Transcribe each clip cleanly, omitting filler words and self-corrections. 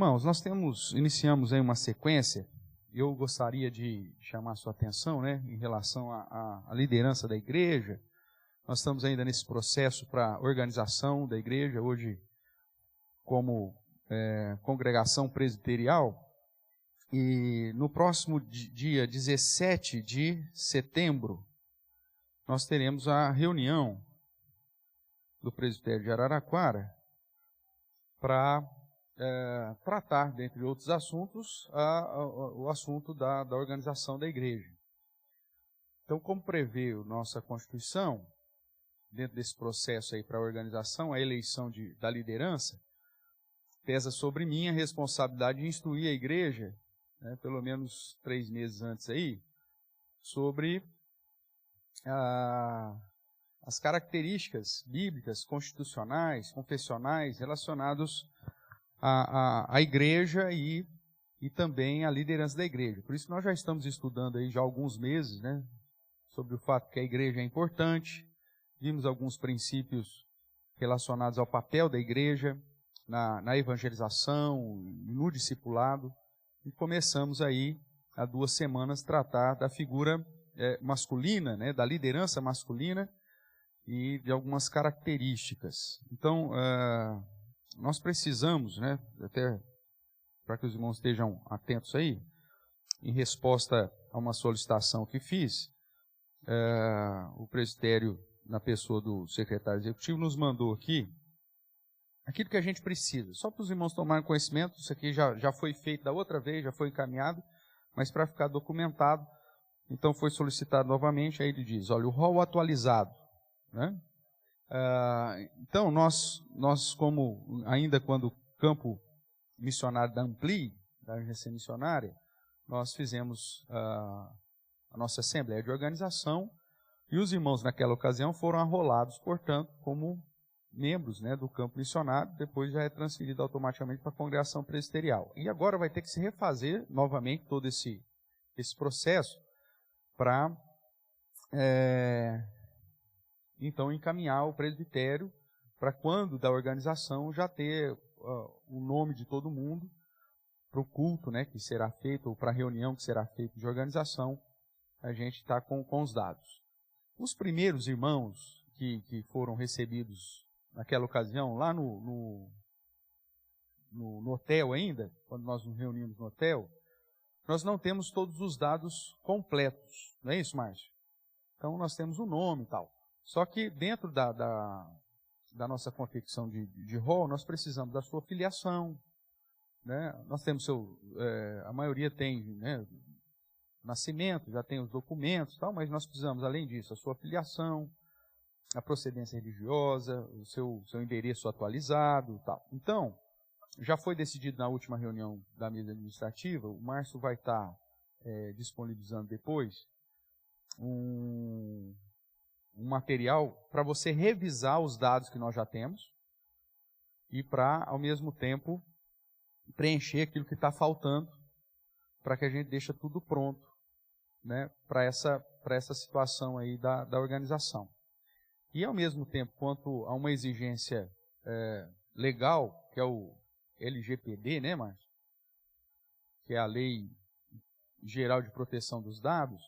Irmãos, iniciamos aí uma sequência. Eu gostaria de chamar a sua atenção, né, em relação à liderança da igreja. Nós estamos ainda nesse processo para a organização da igreja, hoje como congregação presbiterial. E no próximo dia 17 de setembro, nós teremos a reunião do presbitério de Araraquara para tratar, dentre outros assuntos, o assunto da organização da igreja. Então, como prevê a nossa Constituição, dentro desse processo aí para a organização, a eleição da liderança, pesa sobre mim a responsabilidade de instruir a igreja, né, pelo menos 3 meses antes aí, sobre as características bíblicas, constitucionais, confessionais, relacionados à igreja e também à liderança da igreja. Por isso nós já estamos estudando aí já há alguns meses, né, sobre o fato que a igreja é importante. Vimos alguns princípios relacionados ao papel da igreja na evangelização, no discipulado, e começamos aí há 2 semanas tratar da figura masculina, né, da liderança masculina e de algumas características. Então, nós precisamos, né, até para que os irmãos estejam atentos aí, em resposta a uma solicitação que fiz, o presbitério, na pessoa do secretário executivo, nos mandou aqui aquilo que a gente precisa. Só para os irmãos tomarem conhecimento, isso aqui já foi feito da outra vez, já foi encaminhado, mas para ficar documentado, então foi solicitado novamente, aí ele diz, olha, o rol atualizado, né? Então, nós como, ainda quando o campo missionário da Ampli, da agência missionária, nós fizemos a nossa assembleia de organização, e os irmãos naquela ocasião foram arrolados, portanto, como membros, né, do campo missionário, depois já é transferido automaticamente para a congregação presbiterial. E agora vai ter que se refazer novamente todo esse processo para então encaminhar o presbitério para quando da organização já ter o nome de todo mundo para o culto, né, que será feito, ou para a reunião que será feita de organização, a gente está com os dados. Os primeiros irmãos que foram recebidos naquela ocasião, lá no hotel ainda, quando nós nos reunimos no hotel, nós não temos todos os dados completos, não é isso, Márcio? Então nós temos o nome e tal. Só que dentro da nossa confecção de rol, nós precisamos da sua filiação, né? Nós temos a maioria tem, né, nascimento, já tem os documentos, tal, mas nós precisamos, além disso, a sua filiação, a procedência religiosa, o seu endereço atualizado, tal. Então, já foi decidido na última reunião da mesa administrativa, o Márcio vai estar disponibilizando depois um material para você revisar os dados que nós já temos e para, ao mesmo tempo, preencher aquilo que está faltando para que a gente deixe tudo pronto, né, para essa situação aí da organização. E, ao mesmo tempo, quanto a uma exigência legal, que é o LGPD, né, Márcio? Que é a Lei Geral de Proteção dos Dados,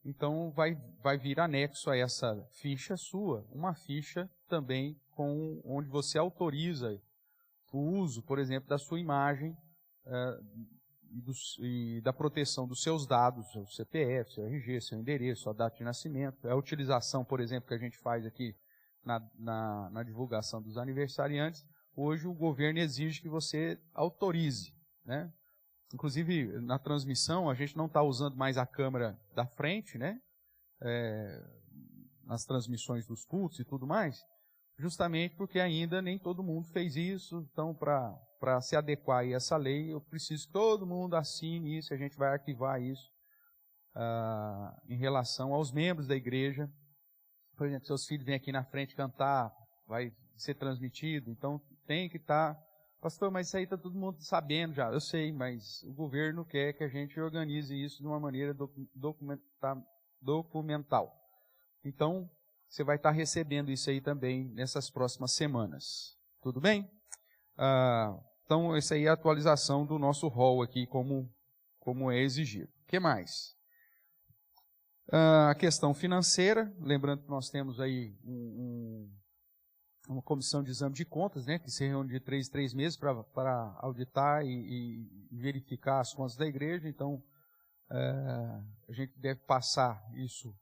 então vai vir anexo a essa ficha sua, uma ficha também onde você autoriza o uso, por exemplo, da sua imagem e da proteção dos seus dados, seu CPF, seu RG, seu endereço, sua data de nascimento. A utilização, por exemplo, que a gente faz aqui na divulgação dos aniversariantes, hoje o governo exige que você autorize, né? Inclusive, na transmissão, a gente não está usando mais a câmera da frente, né? Nas transmissões dos cultos e tudo mais, justamente porque ainda nem todo mundo fez isso. Então, para se adequar a essa lei, eu preciso que todo mundo assine isso, a gente vai arquivar isso em relação aos membros da igreja. Por exemplo, seus filhos vêm aqui na frente cantar, vai ser transmitido, então tem que estar... Pastor, mas isso aí está todo mundo sabendo já. Eu sei, mas o governo quer que a gente organize isso de uma maneira documental. Então, você vai estar recebendo isso aí também nessas próximas semanas. Tudo bem? Então, essa aí é a atualização do nosso rol aqui, como é exigido. O que mais? A questão financeira, lembrando que nós temos aí uma comissão de exame de contas, né, que se reúne de 3 em 3 meses para auditar e verificar as contas da igreja. Então, a gente deve passar isso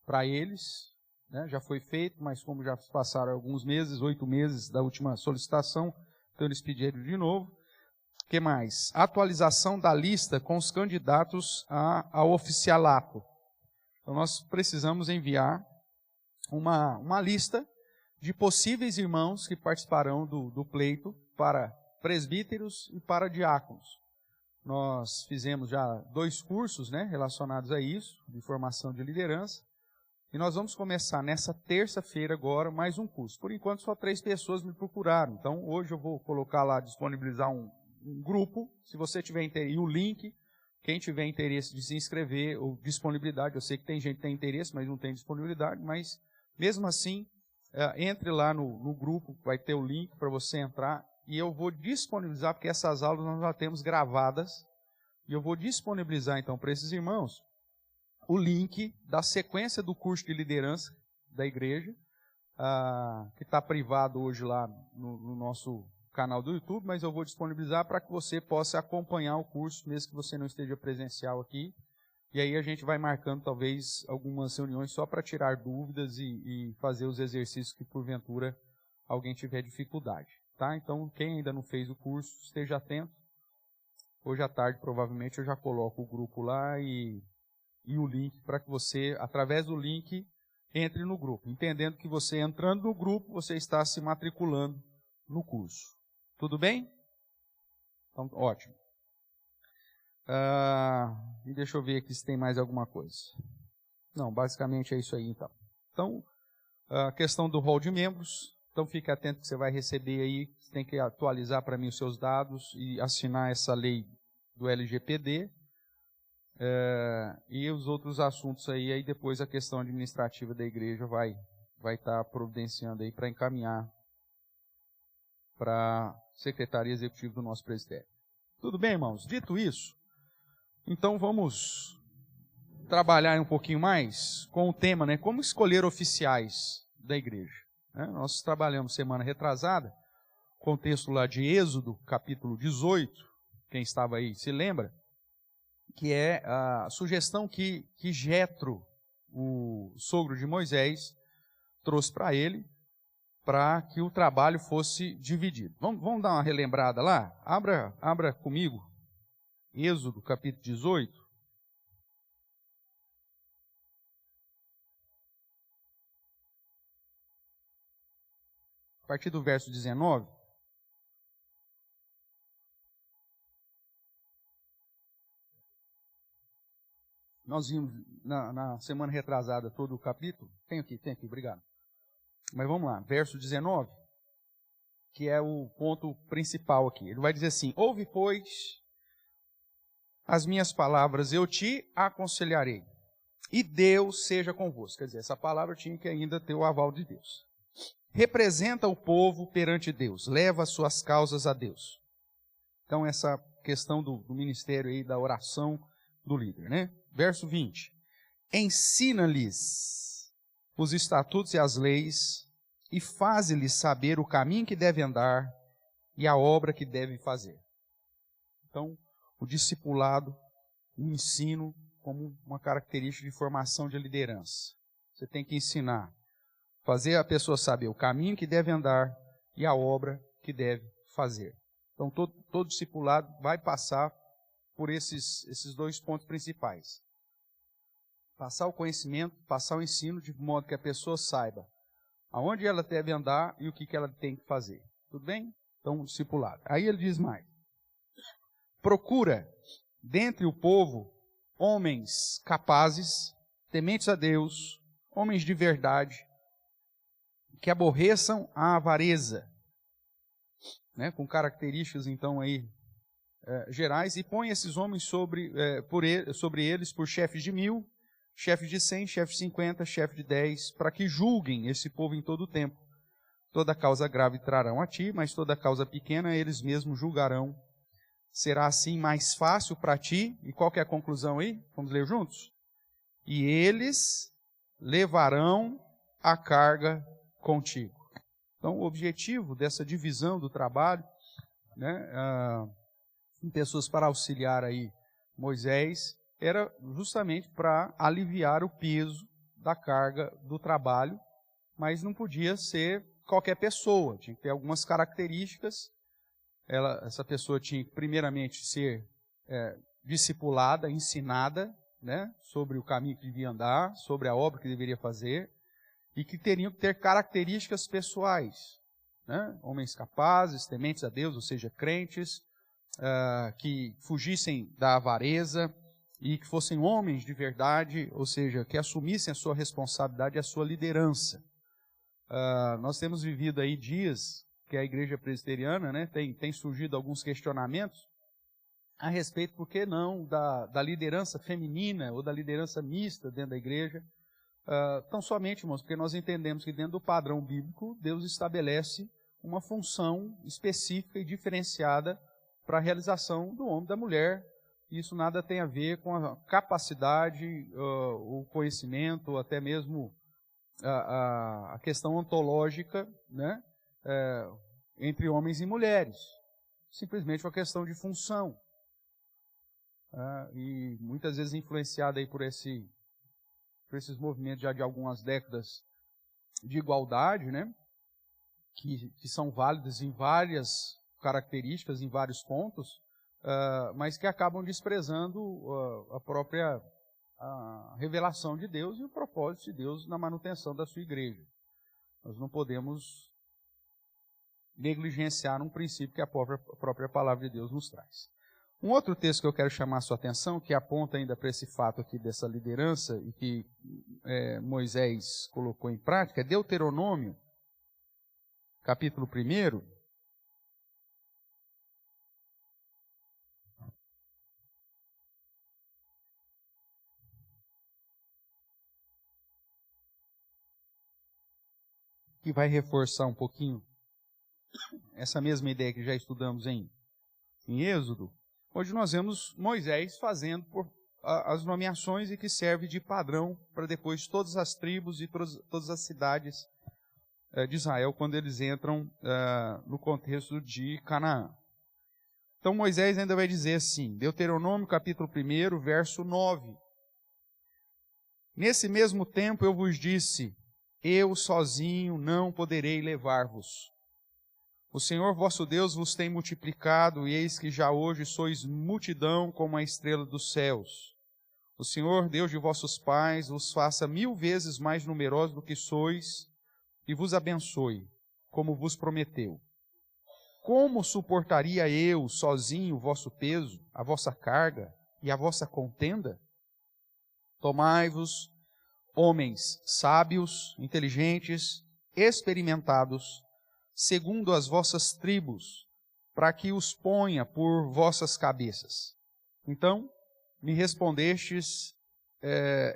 para eles, né, já foi feito, mas como já passaram alguns meses, 8 meses da última solicitação, então eles pediram de novo. O que mais? Atualização da lista com os candidatos ao oficialato. Então nós precisamos enviar uma lista de possíveis irmãos que participarão do pleito para presbíteros e para diáconos. Nós fizemos já 2 cursos, né, relacionados a isso, de formação de liderança, e nós vamos começar nessa terça-feira agora mais um curso. Por enquanto só 3 pessoas me procuraram, então hoje eu vou colocar lá, disponibilizar um grupo, se você tiver interesse, e o link, quem tiver interesse de se inscrever, ou disponibilidade, eu sei que tem gente que tem interesse, mas não tem disponibilidade, mas mesmo assim, entre lá no grupo, vai ter o link para você entrar, e eu vou disponibilizar, porque essas aulas nós já temos gravadas, e eu vou disponibilizar então para esses irmãos o link da sequência do curso de liderança da igreja, que está privado hoje lá no nosso canal do YouTube, mas eu vou disponibilizar para que você possa acompanhar o curso, mesmo que você não esteja presencial aqui. E aí a gente vai marcando talvez algumas reuniões só para tirar dúvidas e fazer os exercícios que porventura alguém tiver dificuldade. Tá? Então quem ainda não fez o curso, esteja atento. Hoje à tarde provavelmente eu já coloco o grupo lá e o link para que você, através do link, entre no grupo. Entendendo que você entrando no grupo, você está se matriculando no curso. Tudo bem? Então, ótimo. E deixa eu ver aqui se tem mais alguma coisa. Não, basicamente é isso aí então. Então, a questão do rol de membros. Então, fique atento que você vai receber aí, você tem que atualizar para mim os seus dados e assinar essa lei do LGPD. E os outros assuntos aí depois a questão administrativa da igreja vai estar providenciando aí para encaminhar para a Secretaria Executiva do nosso presbitério. Tudo bem, irmãos? Dito isso, então vamos trabalhar um pouquinho mais com o tema, né? Como escolher oficiais da igreja. Né? Nós trabalhamos semana retrasada, com o texto lá de Êxodo, capítulo 18, quem estava aí se lembra, que é a sugestão que Jetro, o sogro de Moisés, trouxe para ele, para que o trabalho fosse dividido. Vamos dar uma relembrada lá? Abra comigo, Êxodo, capítulo 18. A partir do verso 19. Nós vimos na semana retrasada todo o capítulo. Tem aqui, obrigado. Mas vamos lá, verso 19, que é o ponto principal aqui. Ele vai dizer assim: ouve, pois, as minhas palavras, eu te aconselharei, e Deus seja convosco. Quer dizer, essa palavra tinha que ainda ter o aval de Deus. Representa o povo perante Deus, leva as suas causas a Deus. Então, essa questão do ministério aí, da oração do líder, né? Verso 20. Ensina-lhes os estatutos e as leis, e faze-lhes saber o caminho que deve andar e a obra que deve fazer. Então, o discipulado, o ensino como uma característica de formação de liderança. Você tem que ensinar, fazer a pessoa saber o caminho que deve andar e a obra que deve fazer. Então, todo discipulado vai passar por esses 2 pontos principais. Passar o conhecimento, passar o ensino, de modo que a pessoa saiba aonde ela deve andar e o que ela tem que fazer. Tudo bem? Então, discipulado. Aí ele diz mais: procura dentre o povo homens capazes, tementes a Deus, homens de verdade, que aborreçam a avareza, né, com características então aí gerais, e põe esses homens sobre eles por chefes de 1000, chefes de 100, chefes de 50, chefes de 10, para que julguem esse povo em todo o tempo, Toda causa grave trarão a ti, mas toda causa pequena eles mesmos julgarão. Será assim mais fácil para ti. E qual que é a conclusão aí? Vamos ler juntos? E eles levarão a carga contigo. Então, o objetivo dessa divisão do trabalho, né, em pessoas para auxiliar aí Moisés, era justamente para aliviar o peso da carga do trabalho, mas não podia ser qualquer pessoa, tinha que ter algumas características. Essa pessoa tinha que primeiramente ser discipulada, ensinada, né, sobre o caminho que devia andar, sobre a obra que deveria fazer, e que teriam que ter características pessoais, né, homens capazes, tementes a Deus, ou seja, crentes, que fugissem da avareza e que fossem homens de verdade, ou seja, que assumissem a sua responsabilidade e a sua liderança. Nós temos vivido aí dias que a igreja presbiteriana, né, tem surgido alguns questionamentos a respeito, por que não, da liderança feminina ou da liderança mista dentro da igreja. Tão somente, irmãos, porque nós entendemos que dentro do padrão bíblico, Deus estabelece uma função específica e diferenciada para a realização do homem e da mulher. Isso nada tem a ver com a capacidade, o conhecimento, ou até mesmo a questão ontológica, né, entre homens e mulheres. Simplesmente uma questão de função. E muitas vezes influenciada aí por esses movimentos já de algumas décadas de igualdade, né, que são válidos em várias características, em vários pontos, mas que acabam desprezando a própria revelação de Deus e o propósito de Deus na manutenção da sua igreja. Nós não podemos negligenciar um princípio que a própria palavra de Deus nos traz. Um outro texto que eu quero chamar a sua atenção, que aponta ainda para esse fato aqui dessa liderança e que Moisés colocou em prática, é Deuteronômio, capítulo 1. Que vai reforçar um pouquinho essa mesma ideia que já estudamos em Êxodo. Hoje nós vemos Moisés fazendo as nomeações e que serve de padrão para depois todas as tribos e todas as cidades de Israel quando eles entram no contexto de Canaã. Então Moisés ainda vai dizer assim, Deuteronômio capítulo 1, verso 9. Nesse mesmo tempo eu vos disse, eu sozinho não poderei levar-vos. O Senhor vosso Deus vos tem multiplicado, e eis que já hoje sois multidão como a estrela dos céus. O Senhor, Deus de vossos pais, vos faça 1000 vezes mais numerosos do que sois, e vos abençoe, como vos prometeu. Como suportaria eu, sozinho, o vosso peso, a vossa carga e a vossa contenda? Tomai-vos, homens sábios, inteligentes, experimentados, segundo as vossas tribos, para que os ponha por vossas cabeças. Então, me respondestes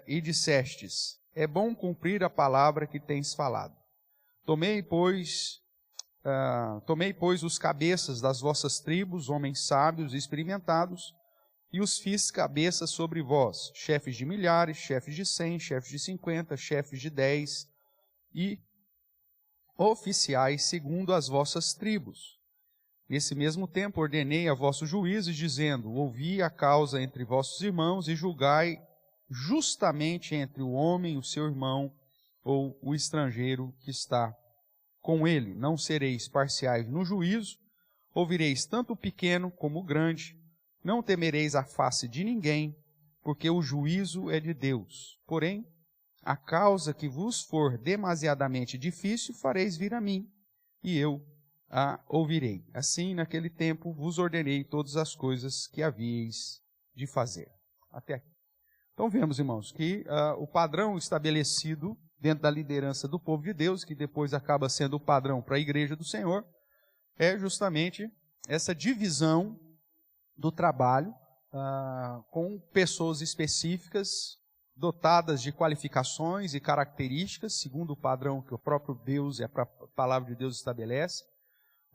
e dissestes, é bom cumprir a palavra que tens falado. Tomei, pois, os cabeças das vossas tribos, homens sábios e experimentados, e os fiz cabeças sobre vós, chefes de milhares, chefes de 100, chefes de 50, chefes de 10, e oficiais segundo as vossas tribos. Nesse mesmo tempo ordenei a vossos juízes, dizendo, ouvi a causa entre vossos irmãos e julgai justamente entre o homem, o seu irmão, ou o estrangeiro que está com ele. Não sereis parciais no juízo, ouvireis tanto o pequeno como o grande, não temereis a face de ninguém, porque o juízo é de Deus. Porém, a causa que vos for demasiadamente difícil, fareis vir a mim, e eu a ouvirei. Assim, naquele tempo, vos ordenei todas as coisas que havíeis de fazer. Até aqui. Então, vemos, irmãos, que o padrão estabelecido dentro da liderança do povo de Deus, que depois acaba sendo o padrão para a igreja do Senhor, é justamente essa divisão do trabalho com pessoas específicas, dotadas de qualificações e características, segundo o padrão que o próprio Deus e a palavra de Deus estabelece,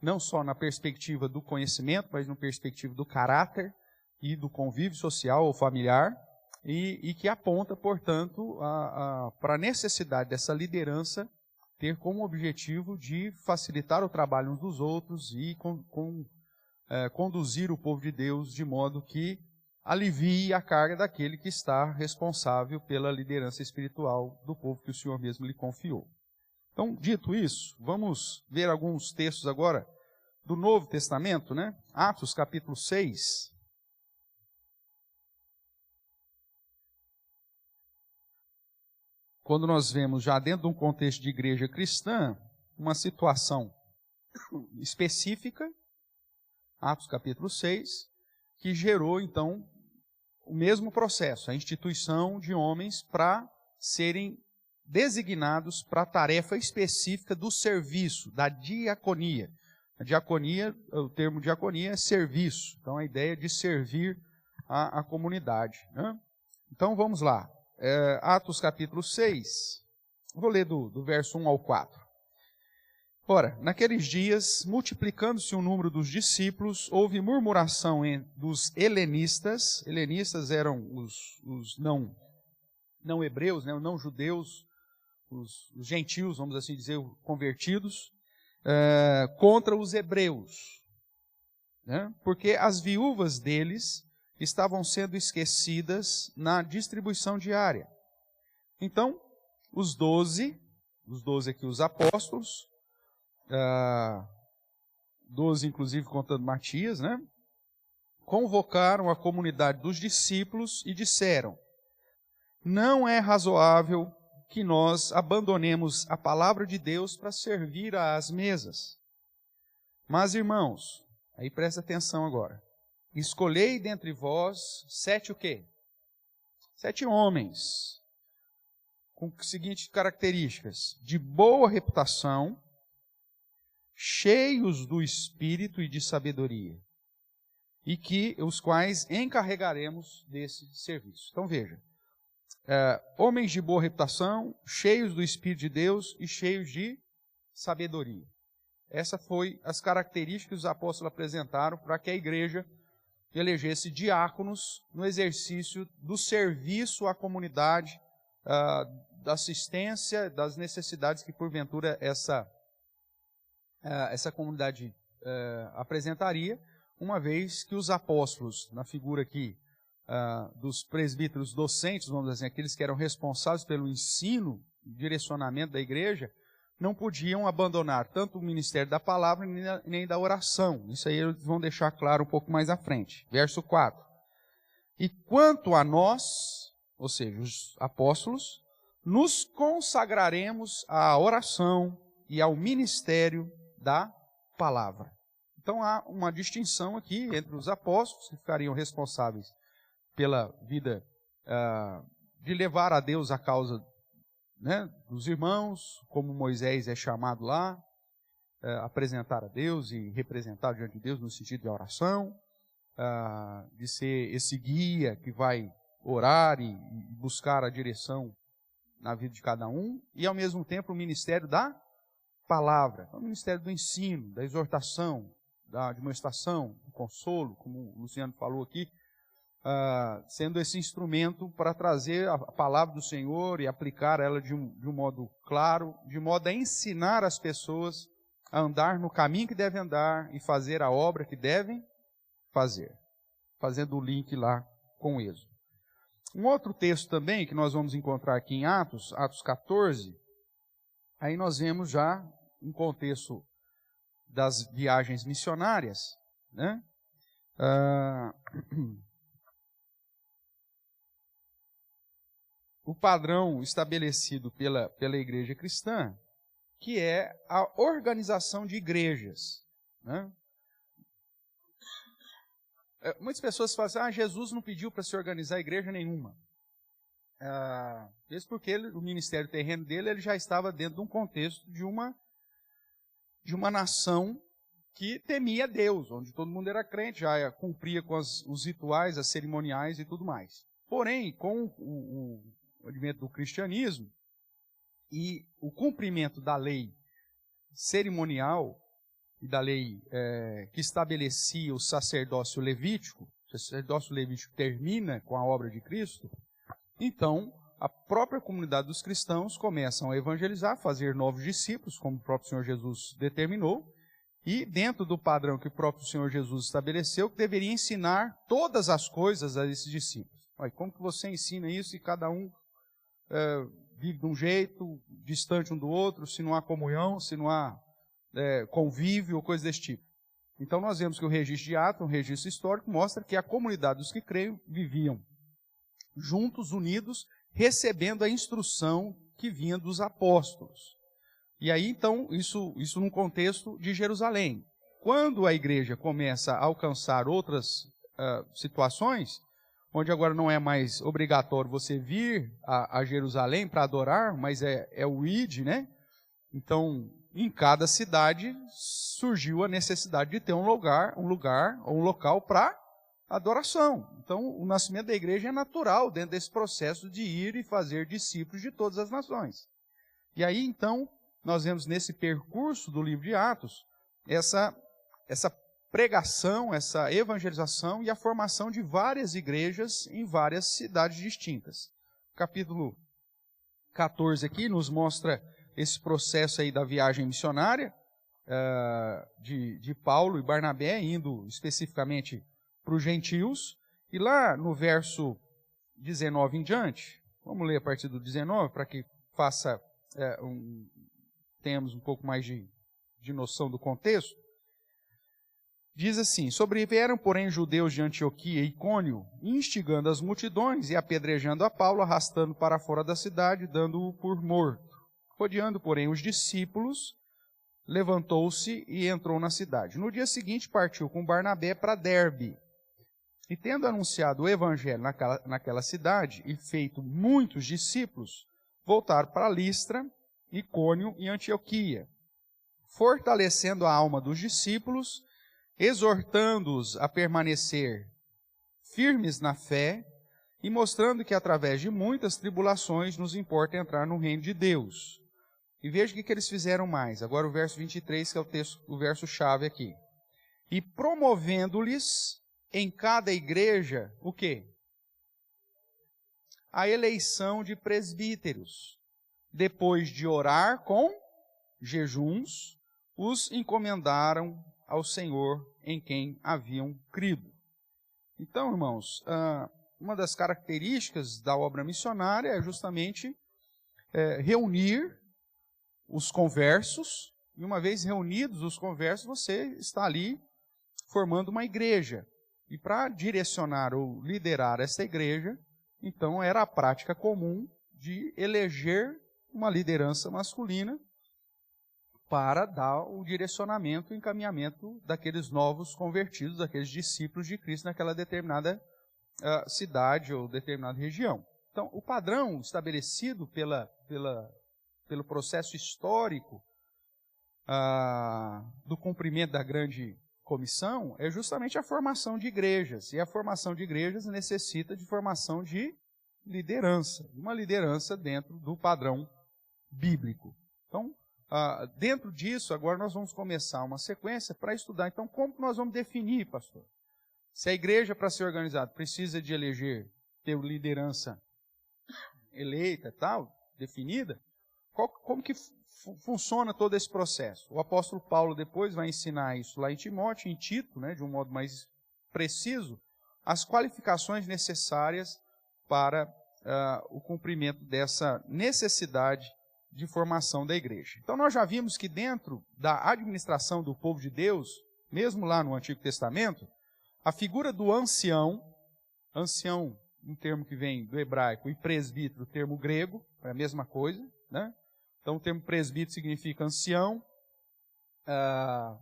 não só na perspectiva do conhecimento, mas na perspectiva do caráter e do convívio social ou familiar, e que aponta, portanto, para a necessidade dessa liderança ter como objetivo de facilitar o trabalho uns dos outros e conduzir o povo de Deus de modo que alivie a carga daquele que está responsável pela liderança espiritual do povo que o Senhor mesmo lhe confiou. Então, dito isso, vamos ver alguns textos agora do Novo Testamento, né? Atos capítulo 6. Quando nós vemos já dentro de um contexto de igreja cristã, uma situação específica, Atos capítulo 6, que gerou então o mesmo processo, a instituição de homens para serem designados para a tarefa específica do serviço, da diaconia. A diaconia, o termo diaconia é serviço, então a ideia de servir a comunidade, né? Então vamos lá, Atos capítulo 6, vou ler do verso 1 ao 4. Ora, naqueles dias, multiplicando-se o número dos discípulos, houve murmuração dos helenistas. Helenistas eram os não hebreus, né, os não judeus, os gentios, vamos assim dizer, convertidos, contra os hebreus, né, porque as viúvas deles estavam sendo esquecidas na distribuição diária. Então, os 12 aqui, os apóstolos, 12 inclusive contando Matias, né? Convocaram a comunidade dos discípulos e disseram: não é razoável que nós abandonemos a palavra de Deus para servir às mesas. Mas, irmãos, aí presta atenção agora, escolhei dentre vós 7 o quê? 7 homens, com as seguintes características: de boa reputação, cheios do Espírito e de sabedoria, e que os quais encarregaremos desse serviço. Então veja, homens de boa reputação, cheios do Espírito de Deus e cheios de sabedoria. Essas foram as características que os apóstolos apresentaram para que a igreja elegesse diáconos no exercício do serviço à comunidade, da assistência, das necessidades que porventura essa comunidade apresentaria, uma vez que os apóstolos, na figura aqui dos presbíteros docentes, vamos dizer assim, aqueles que eram responsáveis pelo ensino e direcionamento da igreja, não podiam abandonar tanto o ministério da palavra nem da oração. Isso aí eles vão deixar claro um pouco mais à frente. Verso 4. E quanto a nós, ou seja, os apóstolos, nos consagraremos à oração e ao ministério da palavra. Então há uma distinção aqui entre os apóstolos, que ficariam responsáveis pela vida de levar a Deus a causa, né, dos irmãos, como Moisés é chamado lá, apresentar a Deus e representar diante de Deus no sentido de oração, de ser esse guia que vai orar e buscar a direção na vida de cada um, e ao mesmo tempo o ministério da palavra, o ministério do ensino, da exortação, da demonstração, do consolo, como o Luciano falou aqui, sendo esse instrumento para trazer a palavra do Senhor e aplicar ela de um modo claro, de modo a ensinar as pessoas a andar no caminho que devem andar e fazer a obra que devem fazer, fazendo o link lá com Êxodo. Um outro texto também que nós vamos encontrar aqui em Atos 14, aí nós vemos já um contexto das viagens missionárias, né? O padrão estabelecido pela igreja cristã, que é a organização de igrejas, né? Muitas pessoas falam assim, Jesus não pediu para se organizar igreja nenhuma. Isso porque o ministério terreno dele ele já estava dentro de um contexto de uma nação que temia Deus, onde todo mundo era crente, já cumpria com os rituais, as cerimoniais e tudo mais. Porém, com advento do cristianismo, e o cumprimento da lei cerimonial e da lei que estabelecia o sacerdócio levítico. O sacerdócio levítico termina com a obra de Cristo. Então, a própria comunidade dos cristãos começam a evangelizar, fazer novos discípulos, como o próprio Senhor Jesus determinou, e dentro do padrão que o próprio Senhor Jesus estabeleceu, que deveria ensinar todas as coisas a esses discípulos. Olha, como que você ensina isso e cada um vive de um jeito, distante um do outro, se não há comunhão, se não há convívio ou coisa desse tipo. Então nós vemos que o registro de Atos, um registro histórico, mostra que a comunidade dos que creem viviam juntos, unidos, recebendo a instrução que vinha dos apóstolos. E aí, então, isso num contexto de Jerusalém. Quando a igreja começa a alcançar outras situações, onde agora não é mais obrigatório você vir a Jerusalém para adorar, mas é o ID, né? Então, em cada cidade surgiu a necessidade de ter um local para adoração. Então, o nascimento da igreja é natural dentro desse processo de ir e fazer discípulos de todas as nações. E aí, então, nós vemos nesse percurso do livro de Atos essa pregação, essa evangelização e a formação de várias igrejas em várias cidades distintas. Capítulo 14 aqui nos mostra esse processo aí da viagem missionária de Paulo e Barnabé, indo especificamente para os gentios. E lá no verso 19 em diante, vamos ler a partir do 19, para que tenhamos um pouco mais de noção do contexto. Diz assim: sobrevieram, porém, judeus de Antioquia e Icônio, instigando as multidões e apedrejando a Paulo, arrastando para fora da cidade, dando-o por morto. Rodeando, porém, os discípulos, levantou-se e entrou na cidade. No dia seguinte, partiu com Barnabé para Derbe. E tendo anunciado o evangelho naquela cidade e feito muitos discípulos, voltaram para Listra, Icônio e Antioquia, fortalecendo a alma dos discípulos, exortando-os a permanecer firmes na fé e mostrando que através de muitas tribulações nos importa entrar no reino de Deus. E veja o que eles fizeram mais. Agora o verso 23, que é o verso-chave aqui. E promovendo-lhes em cada igreja, o quê? A eleição de presbíteros. Depois de orar com jejuns, os encomendaram ao Senhor em quem haviam crido. Então, irmãos, uma das características da obra missionária é justamente reunir os conversos, e uma vez reunidos os conversos, você está ali formando uma igreja. E para direcionar ou liderar essa igreja, então era a prática comum de eleger uma liderança masculina para dar o direcionamento e encaminhamento daqueles novos convertidos, daqueles discípulos de Cristo naquela determinada cidade ou determinada região. Então, o padrão estabelecido pelo processo histórico do cumprimento da grande comissão é justamente a formação de igrejas. E a formação de igrejas necessita de formação de liderança, uma liderança dentro do padrão bíblico. Então, dentro disso, agora nós vamos começar uma sequência para estudar. Então, como nós vamos definir, pastor? Se a igreja, para ser organizada, precisa de ter liderança eleita, tal, definida, como que funciona todo esse processo? O apóstolo Paulo depois vai ensinar isso lá em Timóteo, em Tito, né, de um modo mais preciso, as qualificações necessárias para o cumprimento dessa necessidade de formação da igreja. Então nós já vimos que dentro da administração do povo de Deus, mesmo lá no Antigo Testamento, a figura do ancião, um termo que vem do hebraico, e presbítero, termo grego, é a mesma coisa, né? Então o termo presbítero significa ancião,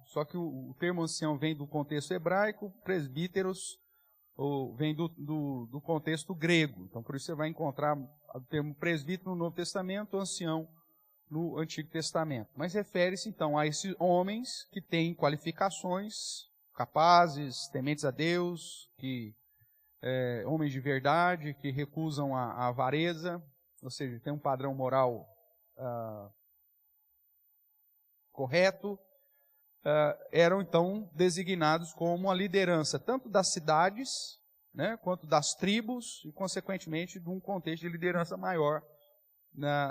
só que o termo ancião vem do contexto hebraico, presbíteros vem do contexto grego. Então por isso você vai encontrar o termo presbítero no Novo Testamento, ancião no Antigo Testamento. Mas refere-se então a esses homens que têm qualificações, capazes, tementes a Deus, homens de verdade, que recusam a avareza, ou seja, tem um padrão moral correto, eram então designados como a liderança tanto das cidades, né, quanto das tribos e, consequentemente, de um contexto de liderança maior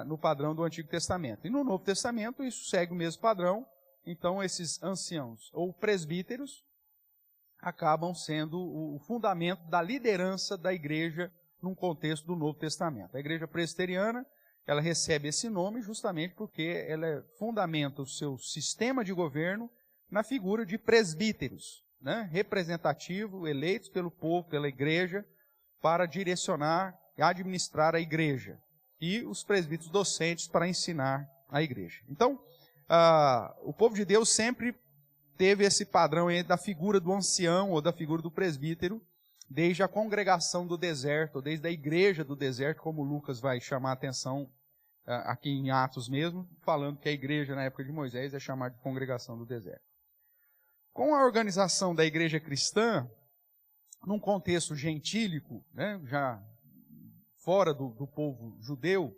no padrão do Antigo Testamento. E no Novo Testamento isso segue o mesmo padrão, então esses anciãos ou presbíteros acabam sendo o fundamento da liderança da igreja num contexto do Novo Testamento. A igreja presbiteriana, ela recebe esse nome justamente porque ela fundamenta o seu sistema de governo na figura de presbíteros, né, representativo, eleitos pelo povo, pela igreja, para direcionar e administrar a igreja. E os presbíteros docentes para ensinar a igreja. Então, o povo de Deus sempre teve esse padrão da figura do ancião ou da figura do presbítero, desde a congregação do deserto, ou desde a igreja do deserto, como Lucas vai chamar a atenção aqui em Atos mesmo, falando que a igreja na época de Moisés é chamada de congregação do deserto. Com a organização da igreja cristã, num contexto gentílico, né, já fora do povo judeu,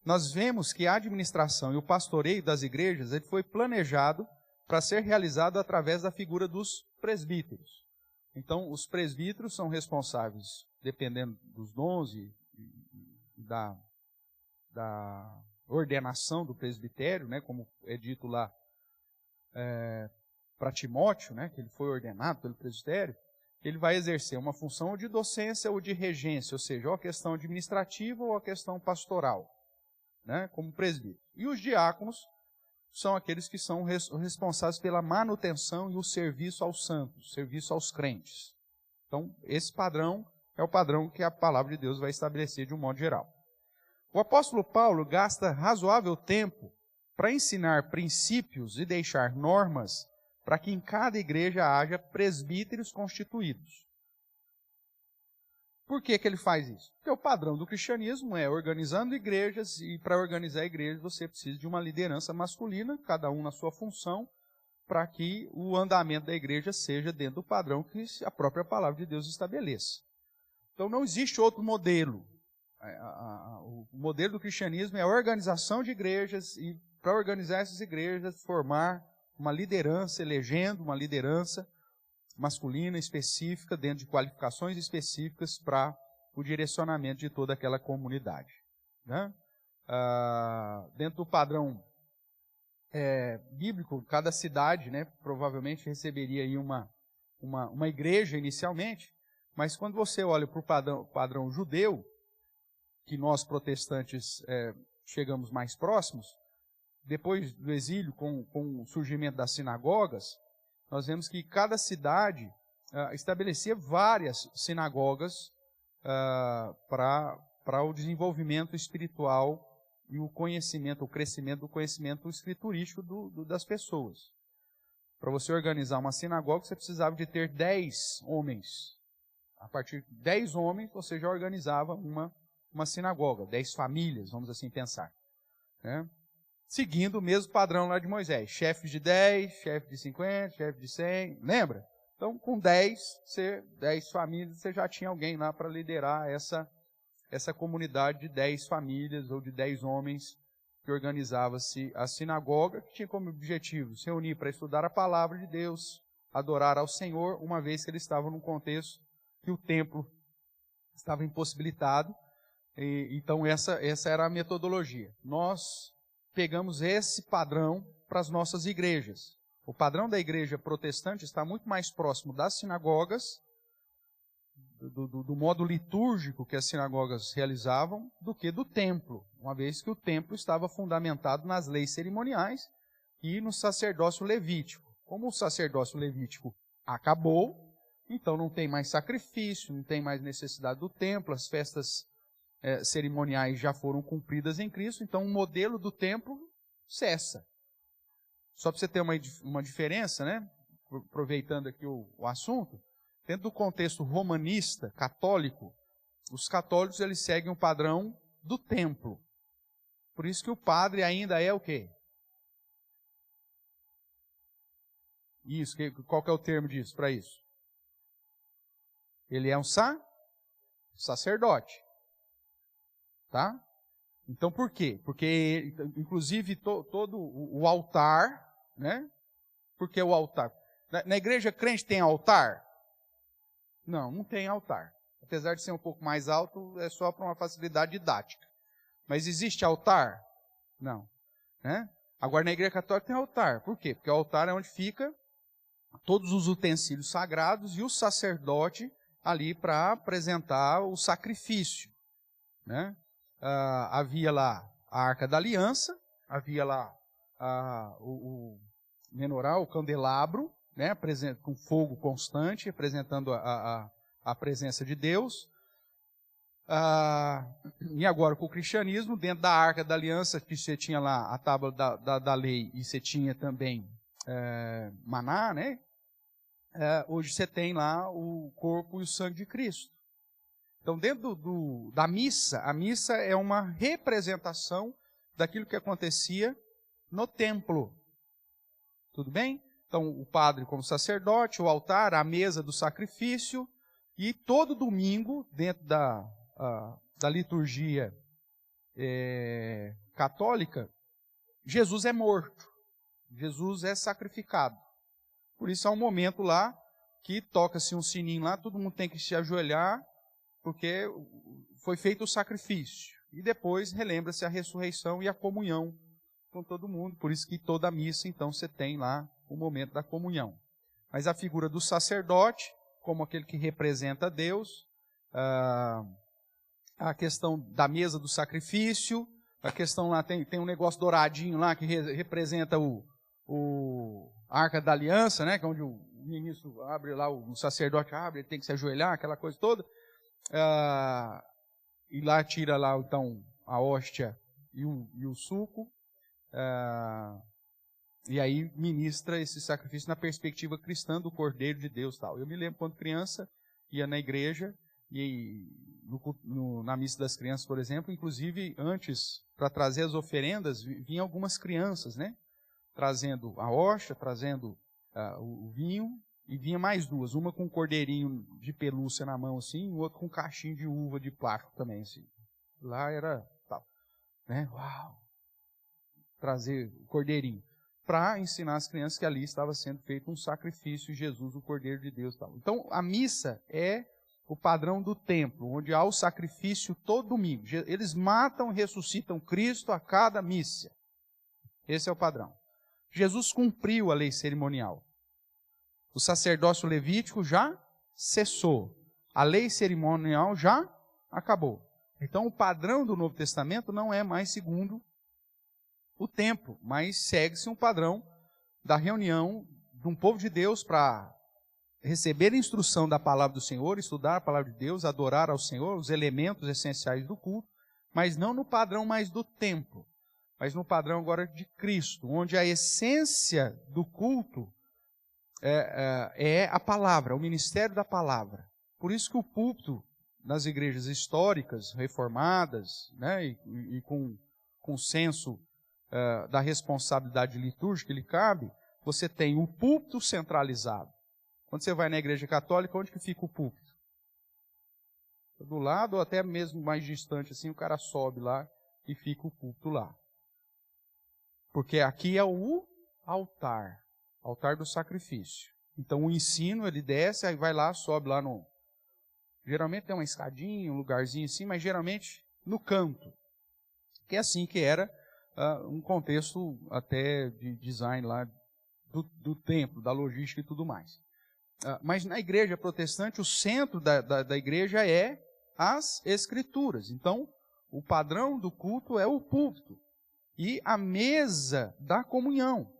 nós vemos que a administração e o pastoreio das igrejas ele foi planejado para ser realizado através da figura dos presbíteros. Então, os presbíteros são responsáveis, dependendo dos dons e da ordenação do presbitério, né, como é dito lá para Timóteo, né, que ele foi ordenado pelo presbitério, ele vai exercer uma função de docência ou de regência, ou seja, ou a questão administrativa ou a questão pastoral, né, como presbítero. E os diáconos são aqueles que são responsáveis pela manutenção e o serviço aos santos, serviço aos crentes. Então, esse padrão é o padrão que a palavra de Deus vai estabelecer de um modo geral. O apóstolo Paulo gasta razoável tempo para ensinar princípios e deixar normas para que em cada igreja haja presbíteros constituídos. Por que ele faz isso? Porque o padrão do cristianismo é organizando igrejas, e para organizar igrejas você precisa de uma liderança masculina, cada um na sua função, para que o andamento da igreja seja dentro do padrão que a própria palavra de Deus estabeleça. Então não existe outro modelo. O modelo do cristianismo é a organização de igrejas, e para organizar essas igrejas, formar uma liderança, elegendo uma liderança masculina específica, dentro de qualificações específicas para o direcionamento de toda aquela comunidade. Né? Dentro do padrão bíblico, cada cidade, né, provavelmente receberia aí uma igreja inicialmente, mas quando você olha para o padrão judeu, que nós protestantes chegamos mais próximos, depois do exílio, com o surgimento das sinagogas, nós vemos que cada cidade estabelecia várias sinagogas para o desenvolvimento espiritual e o conhecimento, o crescimento do conhecimento escriturístico das pessoas. Para você organizar uma sinagoga, você precisava de ter 10 homens. A partir de 10 homens, você já organizava uma sinagoga, 10 famílias, vamos assim pensar. Né? Seguindo o mesmo padrão lá de Moisés. Chefe de 10, chefe de 50, chefe de 100, lembra? Então, com 10 famílias, você já tinha alguém lá para liderar essa comunidade de 10 famílias ou de 10 homens que organizava-se a sinagoga, que tinha como objetivo se reunir para estudar a palavra de Deus, adorar ao Senhor, uma vez que eles estavam num contexto que o templo estava impossibilitado. Então, essa era a metodologia. Nós pegamos esse padrão para as nossas igrejas. O padrão da igreja protestante está muito mais próximo das sinagogas, do modo litúrgico que as sinagogas realizavam, do que do templo, uma vez que o templo estava fundamentado nas leis cerimoniais e no sacerdócio levítico. Como o sacerdócio levítico acabou, então não tem mais sacrifício, não tem mais necessidade do templo, as festas cerimoniais já foram cumpridas em Cristo, então o modelo do templo cessa. Só para você ter uma diferença, né? Aproveitando aqui o assunto, dentro do contexto romanista, católico, os católicos eles seguem o padrão do templo. Por isso que o padre ainda é o quê? Isso, qual que é o termo disso, para isso? Ele é um sacerdote. Tá? Então, por quê? Porque, inclusive, todo o altar, né? Por que o altar? Na igreja crente tem altar? Não, não tem altar. Apesar de ser um pouco mais alto, é só para uma facilidade didática. Mas existe altar? Não. Né? Agora, na igreja católica tem altar. Por quê? Porque o altar é onde fica todos os utensílios sagrados e o sacerdote ali para apresentar o sacrifício. Né? Havia lá a Arca da Aliança, havia lá o menorá, o candelabro, né? Com fogo constante, representando a presença de Deus. E agora com o cristianismo, dentro da Arca da Aliança, que você tinha lá a tábua da lei e você tinha também maná, né? Hoje você tem lá o corpo e o sangue de Cristo. Então, dentro da missa, a missa é uma representação daquilo que acontecia no templo. Tudo bem? Então, o padre como sacerdote, o altar, a mesa do sacrifício, e todo domingo, dentro da liturgia católica, Jesus é morto. Jesus é sacrificado. Por isso há um momento lá que toca-se um sininho lá, todo mundo tem que se ajoelhar, porque foi feito o sacrifício. E depois relembra-se a ressurreição e a comunhão com todo mundo. Por isso que toda a missa, então, você tem lá o momento da comunhão. Mas a figura do sacerdote, como aquele que representa Deus, a questão da mesa do sacrifício, a questão lá, tem um negócio douradinho lá que representa a Arca da Aliança, né, que é onde o ministro abre lá, o sacerdote abre, ele tem que se ajoelhar, aquela coisa toda. E lá tira lá, então, a hóstia e o suco. E aí ministra esse sacrifício na perspectiva cristã do Cordeiro de Deus. Tal. Eu me lembro quando criança, ia na igreja, e na missa das crianças, por exemplo, inclusive antes, para trazer as oferendas, vinham algumas crianças, né? Trazendo a hóstia, trazendo o vinho, e vinha mais duas, uma com um cordeirinho de pelúcia na mão, assim, e o outro com um cachinho de uva de plástico também, assim. Lá era tal, né? Uau! Trazer o cordeirinho, para ensinar as crianças que ali estava sendo feito um sacrifício, Jesus, o Cordeiro de Deus. Tal. Então, a missa é o padrão do templo, onde há o sacrifício todo domingo. Eles matam e ressuscitam Cristo a cada missa. Esse é o padrão. Jesus cumpriu a lei cerimonial. O sacerdócio levítico já cessou. A lei cerimonial já acabou. Então, o padrão do Novo Testamento não é mais segundo o templo, mas segue-se um padrão da reunião de um povo de Deus para receber a instrução da palavra do Senhor, estudar a palavra de Deus, adorar ao Senhor, os elementos essenciais do culto, mas não no padrão mais do templo, mas no padrão agora de Cristo, onde a essência do culto é a palavra, o ministério da palavra. Por isso que o púlpito nas igrejas históricas, reformadas, né, e com senso da responsabilidade litúrgica que lhe cabe, você tem o púlpito centralizado. Quando você vai na igreja católica, onde que fica o púlpito? Do lado, ou até mesmo mais distante, assim, o cara sobe lá e fica o púlpito lá. Porque aqui é o altar do sacrifício. Então o ensino, ele desce, aí vai lá, sobe lá no... Geralmente tem uma escadinha, um lugarzinho assim, mas geralmente no canto. Que é assim que era um contexto até de design lá do templo, da logística e tudo mais. Mas na igreja protestante, o centro da igreja é as escrituras. Então, o padrão do culto é o púlpito e a mesa da comunhão.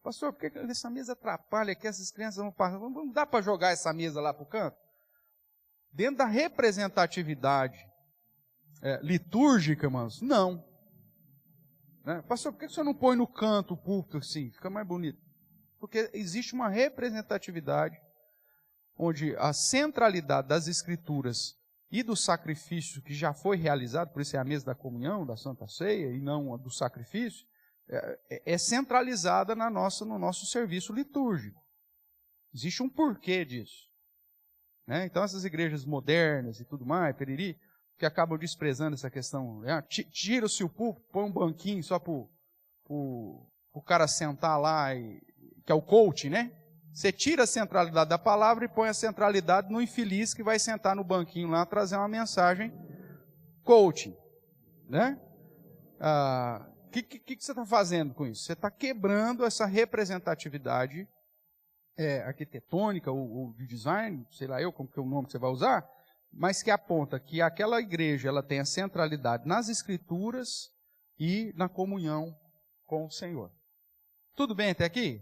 Pastor, por que essa mesa atrapalha que essas crianças vão passar? Não dá para jogar essa mesa lá para o canto? Dentro da representatividade litúrgica, irmãos, não. Né? Pastor, por que o senhor não põe no canto o púlpito assim? Fica mais bonito. Porque existe uma representatividade onde a centralidade das escrituras e do sacrifício que já foi realizado, por isso é a mesa da comunhão, da Santa Ceia, e não a do sacrifício, é centralizada no nosso serviço litúrgico. Existe um porquê disso. Né? Então essas igrejas modernas e tudo mais, periri, que acabam desprezando essa questão. Tira-se o púlpito, põe um banquinho só para o cara sentar lá, que é o coaching, né? Você tira a centralidade da palavra e põe a centralidade no infeliz que vai sentar no banquinho lá trazer uma mensagem coaching, né? Que você está fazendo com isso? Você está quebrando essa representatividade arquitetônica ou de design, sei lá como que é o nome que você vai usar, mas que aponta que aquela igreja ela tem a centralidade nas escrituras e na comunhão com o Senhor. Tudo bem até aqui?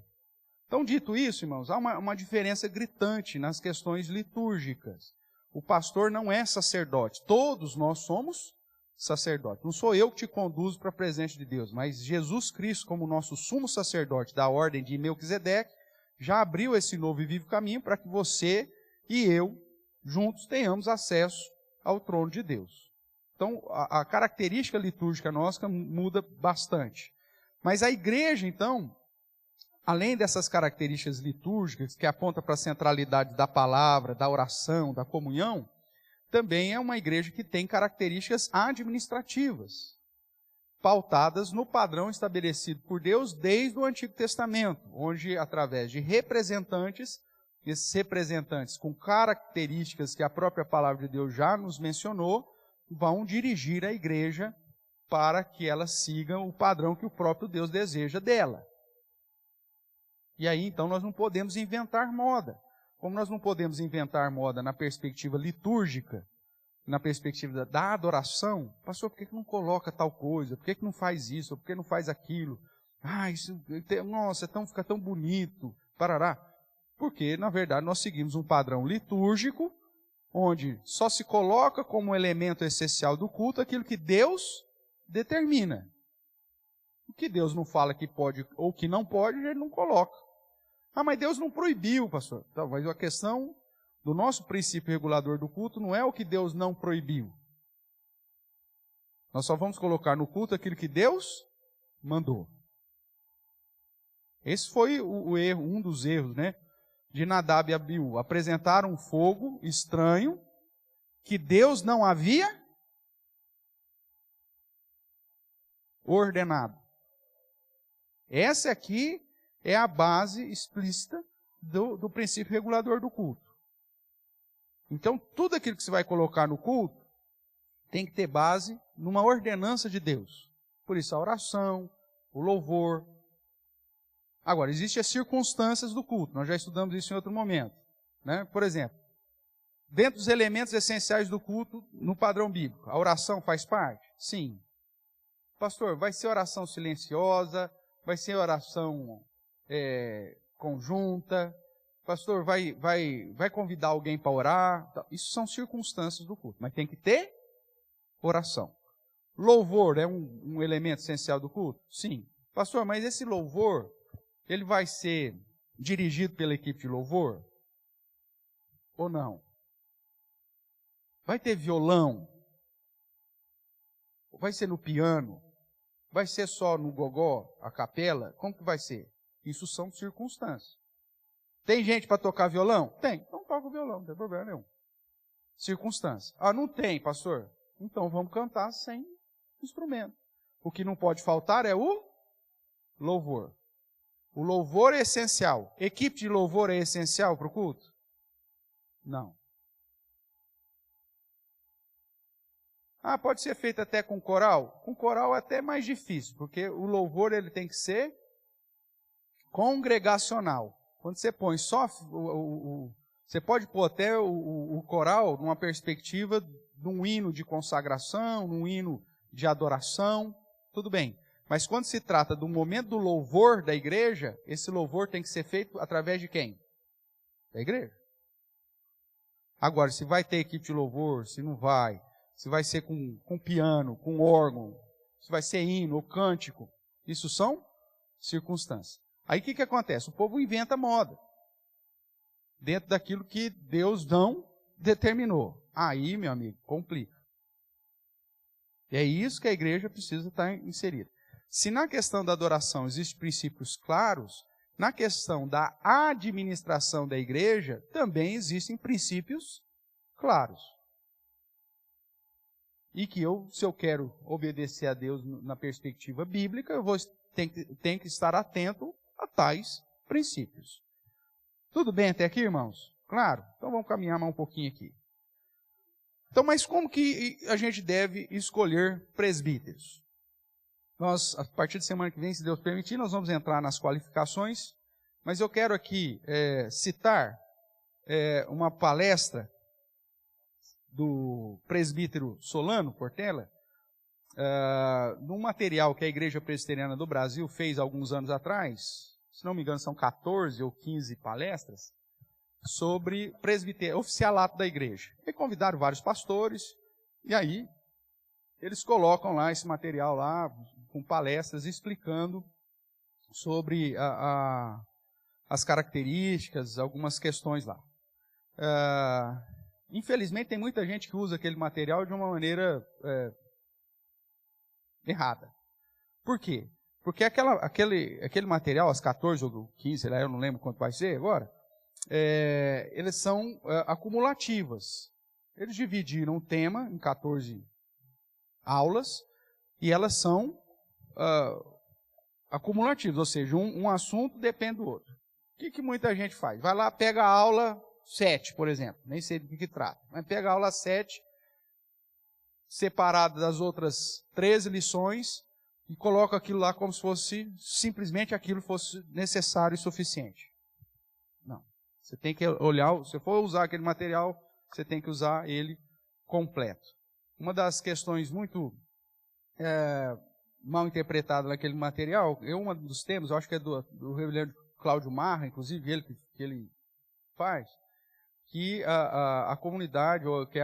Então, dito isso, irmãos, há uma diferença gritante nas questões litúrgicas. O pastor não é sacerdote. Todos nós somos sacerdotes. Não sou eu que te conduzo para a presença de Deus, mas Jesus Cristo, como nosso sumo sacerdote da ordem de Melquisedeque, já abriu esse novo e vivo caminho para que você e eu, juntos, tenhamos acesso ao trono de Deus. Então, a característica litúrgica nossa muda bastante. Mas a igreja, então, além dessas características litúrgicas, que apontam para a centralidade da palavra, da oração, da comunhão, também é uma igreja que tem características administrativas, pautadas no padrão estabelecido por Deus desde o Antigo Testamento, onde, através de representantes, esses representantes com características que a própria palavra de Deus já nos mencionou, vão dirigir a igreja para que ela siga o padrão que o próprio Deus deseja dela. E aí, então, nós não podemos inventar moda. Como nós não podemos inventar moda na perspectiva litúrgica, na perspectiva da adoração, pastor, por que não coloca tal coisa? Por que não faz isso? Por que não faz aquilo? Nossa, fica tão bonito, parará. Porque, na verdade, nós seguimos um padrão litúrgico, onde só se coloca como elemento essencial do culto aquilo que Deus determina. O que Deus não fala que pode ou que não pode, ele não coloca. Mas Deus não proibiu, pastor. Então, mas a questão do nosso princípio regulador do culto não é o que Deus não proibiu. Nós só vamos colocar no culto aquilo que Deus mandou. Esse foi o erro, um dos erros, né, de Nadab e Abiú. Apresentaram um fogo estranho que Deus não havia ordenado. Essa aqui é a base explícita do princípio regulador do culto. Então, tudo aquilo que você vai colocar no culto tem que ter base numa ordenança de Deus. Por isso, a oração, o louvor. Agora, existem as circunstâncias do culto. Nós já estudamos isso em outro momento, né? Por exemplo, dentro dos elementos essenciais do culto, no padrão bíblico, a oração faz parte? Sim. Pastor, vai ser oração silenciosa? Vai ser oração conjunta? Pastor, vai convidar alguém para orar? Isso são circunstâncias do culto, mas tem que ter oração. Louvor é um elemento essencial do culto? Sim. Pastor, mas esse louvor, ele vai ser dirigido pela equipe de louvor? Ou não? Vai ter violão? Vai ser no piano? Vai ser só no gogó, a capela? Como que vai ser? Isso são circunstâncias. Tem gente para tocar violão? Tem. Então toca o violão, não tem problema nenhum. Circunstância. Não tem, pastor? Então vamos cantar sem instrumento. O que não pode faltar é o louvor. O louvor é essencial. Equipe de louvor é essencial para o culto? Não. Pode ser feito até com coral? Com coral é até mais difícil, porque o louvor ele tem que ser congregacional. Quando você põe só você pode pôr até o coral numa perspectiva de um hino de consagração, num hino de adoração, tudo bem. Mas quando se trata do momento do louvor da igreja, esse louvor tem que ser feito através de quem? Da igreja. Agora, se vai ter equipe de louvor, se não vai, se vai ser com piano, com órgão, se vai ser hino ou cântico, isso são circunstâncias. Aí o que acontece? O povo inventa moda, dentro daquilo que Deus não determinou. Aí, meu amigo, complica. E é isso que a igreja precisa estar inserida. Se na questão da adoração existem princípios claros, na questão da administração da igreja também existem princípios claros. e que se eu quero obedecer a Deus na perspectiva bíblica, eu tenho que estar atento a tais princípios. Tudo bem até aqui, irmãos? Claro? Então vamos caminhar mais um pouquinho aqui. Então, mas como que a gente deve escolher presbíteros? Nós, a partir de semana que vem, se Deus permitir, nós vamos entrar nas qualificações, mas eu quero aqui citar uma palestra do presbítero Solano Portela, num material que a Igreja Presbiteriana do Brasil fez alguns anos atrás, se não me engano são 14 ou 15 palestras, sobre oficialato da igreja. E convidaram vários pastores, e aí eles colocam lá esse material lá, com palestras explicando sobre as características, algumas questões lá. Infelizmente tem muita gente que usa aquele material de uma maneira errada. Por quê? Porque aquele material, as 14 ou 15, sei lá, eu não lembro quanto vai ser agora, eles são acumulativas. Eles dividiram o tema em 14 aulas e elas são acumulativas, ou seja, um assunto depende do outro. O que muita gente faz? Vai lá, pega a aula 7, por exemplo, nem sei do que trata, mas pega a aula 7, separada das outras 13 lições, e coloca aquilo lá como se fosse, simplesmente aquilo fosse necessário e suficiente. Não. Você tem que olhar, se for usar aquele material, você tem que usar ele completo. Uma das questões muito mal interpretada naquele material, um dos temas, eu acho que é do reverendo Cláudio Marra, inclusive ele que ele faz, que a comunidade, ou que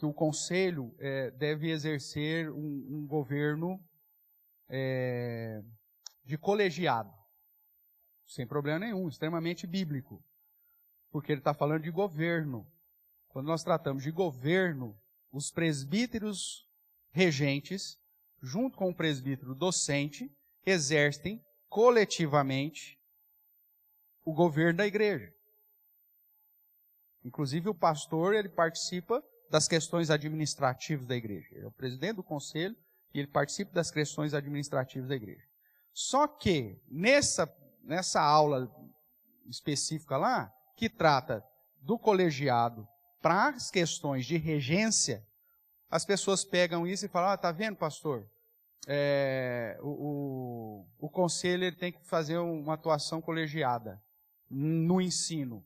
o conselho deve exercer um governo de colegiado, sem problema nenhum, extremamente bíblico, porque ele está falando de governo. Quando nós tratamos de governo, os presbíteros regentes, junto com o presbítero docente, exercem coletivamente o governo da igreja. Inclusive o pastor, ele participa das questões administrativas da igreja. Ele é o presidente do conselho e ele participa das questões administrativas da igreja. Só que nessa aula específica lá, que trata do colegiado para as questões de regência, as pessoas pegam isso e falam, tá vendo, pastor? O conselho ele tem que fazer uma atuação colegiada no ensino.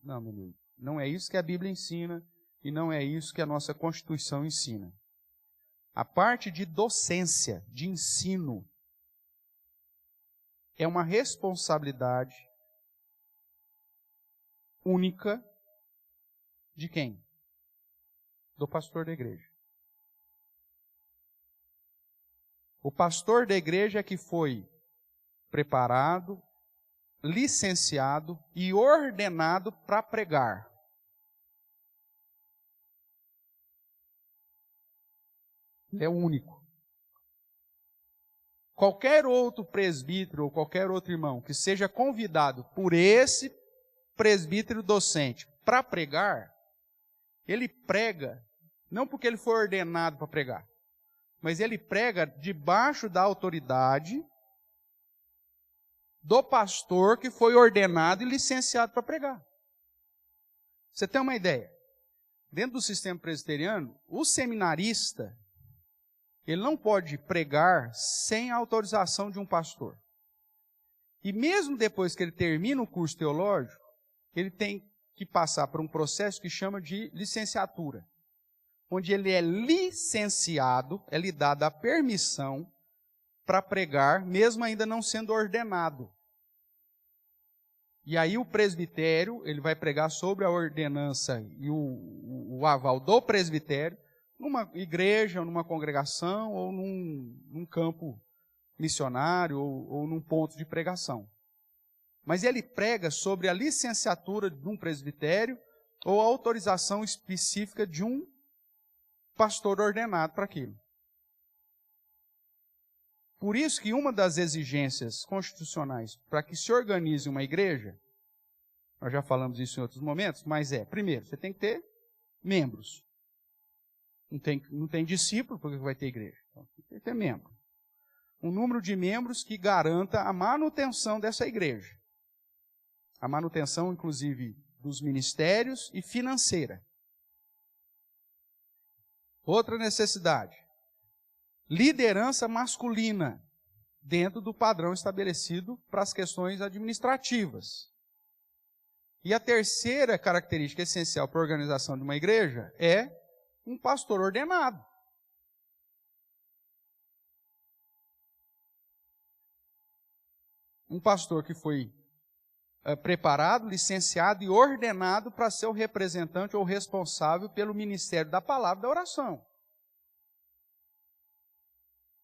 Não, meu amigo, não é isso que a Bíblia ensina e não é isso que a nossa Constituição ensina. A parte de docência, de ensino, é uma responsabilidade única de quem? Do pastor da igreja. O pastor da igreja é que foi preparado, licenciado e ordenado para pregar. Ele é o único. Qualquer outro presbítero ou qualquer outro irmão que seja convidado por esse presbítero docente para pregar, ele prega, não porque ele foi ordenado para pregar, mas ele prega debaixo da autoridade do pastor que foi ordenado e licenciado para pregar. Você tem uma ideia? Dentro do sistema presbiteriano, o seminarista, ele não pode pregar sem a autorização de um pastor. E mesmo depois que ele termina o curso teológico, ele tem que passar por um processo que chama de licenciatura, onde ele é licenciado, é lhe dada a permissão para pregar, mesmo ainda não sendo ordenado. E aí o presbitério, ele vai pregar sobre a ordenança e o aval do presbitério, numa igreja, ou numa congregação, ou num campo missionário, ou num ponto de pregação. Mas ele prega sobre a licenciatura de um presbitério, ou a autorização específica de um pastor ordenado para aquilo. Por isso que uma das exigências constitucionais para que se organize uma igreja, nós já falamos isso em outros momentos, mas primeiro, você tem que ter membros. Não tem discípulo, porque vai ter igreja. Então, tem que ter membro. Um número de membros que garanta a manutenção dessa igreja. A manutenção, inclusive, dos ministérios e financeira. Outra necessidade. Liderança masculina, dentro do padrão estabelecido para as questões administrativas. E a terceira característica essencial para a organização de uma igreja é um pastor ordenado. Um pastor que foi preparado, licenciado e ordenado para ser o representante ou responsável pelo ministério da palavra e da oração.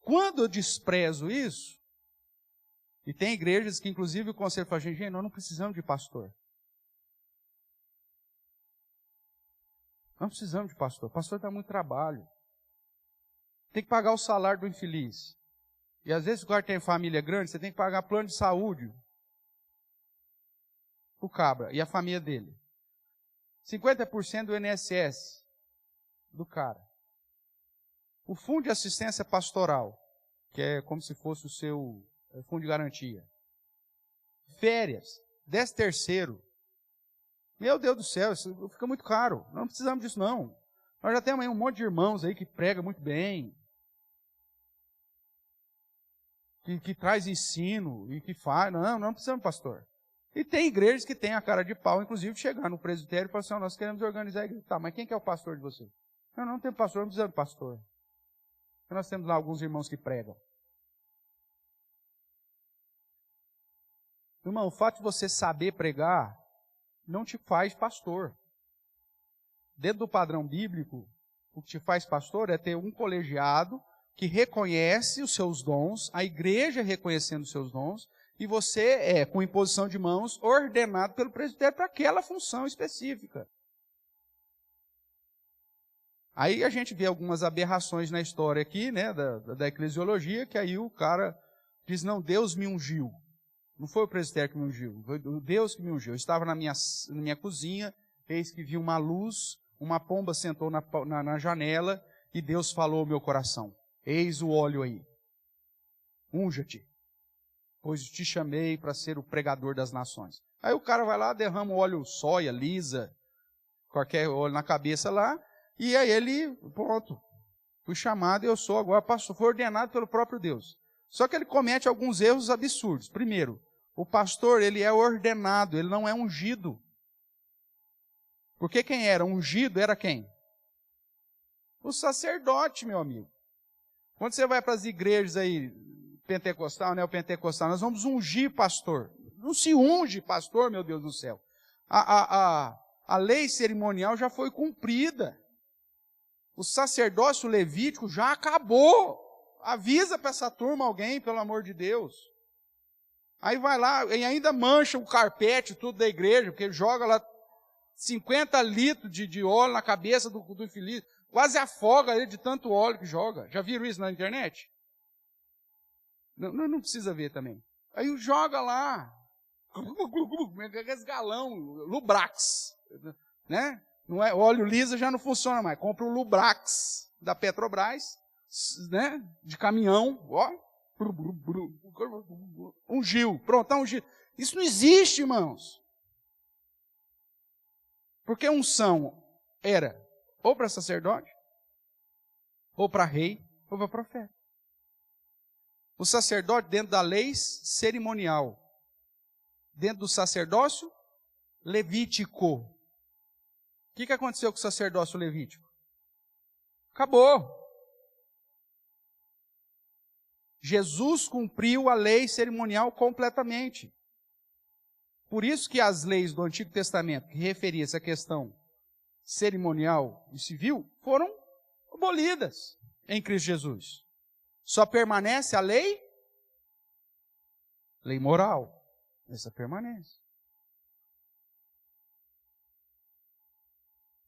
Quando eu desprezo isso, e tem igrejas que inclusive o conselho fala, gente, nós não precisamos de pastor. Não precisamos de pastor. O pastor dá muito trabalho. Tem que pagar o salário do infeliz. E às vezes o cara tem família grande, você tem que pagar plano de saúde. O cabra e a família dele. 50% do INSS do cara. O fundo de assistência pastoral, que é como se fosse o seu fundo de garantia. Férias, 13º. Meu Deus do céu, isso fica muito caro. Não precisamos disso, não. Nós já temos aí um monte de irmãos aí que prega muito bem. Que traz ensino e que faz. Não precisamos, pastor. E tem igrejas que têm a cara de pau, inclusive, chegar no presbitério e falar assim, nós queremos organizar a igreja. Tá, mas quem que é o pastor de vocês? Não tem pastor, não precisamos de pastor. Porque nós temos lá alguns irmãos que pregam. Irmão, o fato de você saber pregar não te faz pastor. Dentro do padrão bíblico, o que te faz pastor é ter um colegiado que reconhece os seus dons, a igreja reconhecendo os seus dons, e você é, com imposição de mãos, ordenado pelo presbitério para aquela função específica. Aí a gente vê algumas aberrações na história aqui, né, da eclesiologia, que aí o cara diz, não, Deus me ungiu. Não foi o presbitério que me ungiu, foi o Deus que me ungiu. Eu estava na minha cozinha, eis que vi uma luz, uma pomba sentou na janela, e Deus falou ao meu coração, eis o óleo aí, unja-te, pois te chamei para ser o pregador das nações. Aí o cara vai lá, derrama o óleo soia, lisa, qualquer óleo na cabeça lá, e aí ele, pronto, fui chamado e eu sou agora pastor, foi ordenado pelo próprio Deus. Só que ele comete alguns erros absurdos. Primeiro, o pastor, ele é ordenado, ele não é ungido. Porque quem era ungido era quem? O sacerdote, meu amigo. Quando você vai para as igrejas aí, pentecostal, neopentecostal, nós vamos ungir pastor. Não se unge pastor, meu Deus do céu. A lei cerimonial já foi cumprida. O sacerdócio levítico já acabou. Avisa para essa turma alguém, pelo amor de Deus. Aí vai lá e ainda mancha o carpete, tudo da igreja, porque joga lá 50 litros de óleo na cabeça do infeliz. Quase afoga ele de tanto óleo que joga. Já viram isso na internet? Não precisa ver também. Aí joga lá. Esse galão, Lubrax. Né? Não é, óleo liso já não funciona mais. Compra o Lubrax da Petrobras, né? De caminhão. Ó. Ungiu. Pronto, tá ungido. Isso não existe, irmãos. Porque unção era ou para sacerdote, ou para rei, ou para profeta. O sacerdote dentro da lei cerimonial, dentro do sacerdócio levítico. O que aconteceu com o sacerdócio levítico? Acabou. Jesus cumpriu a lei cerimonial completamente. Por isso que as leis do Antigo Testamento, que referiam essa questão cerimonial e civil, foram abolidas em Cristo Jesus. Só permanece a lei moral. Essa permanece.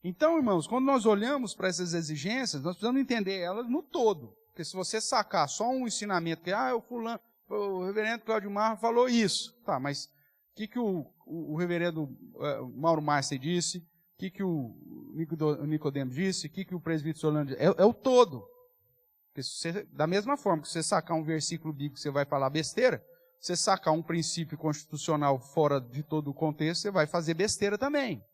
Então, irmãos, quando nós olhamos para essas exigências, nós precisamos entender elas no todo. Porque se você sacar só um ensinamento, que o reverendo Cláudio Marra falou isso. Tá, mas o que o reverendo Mauro Márcia disse? O que o Nicodemo disse, o que o presbítero Solano disse? É o todo. Da mesma forma que você sacar um versículo bíblico, você vai falar besteira, você sacar um princípio constitucional fora de todo o contexto, você vai fazer besteira também.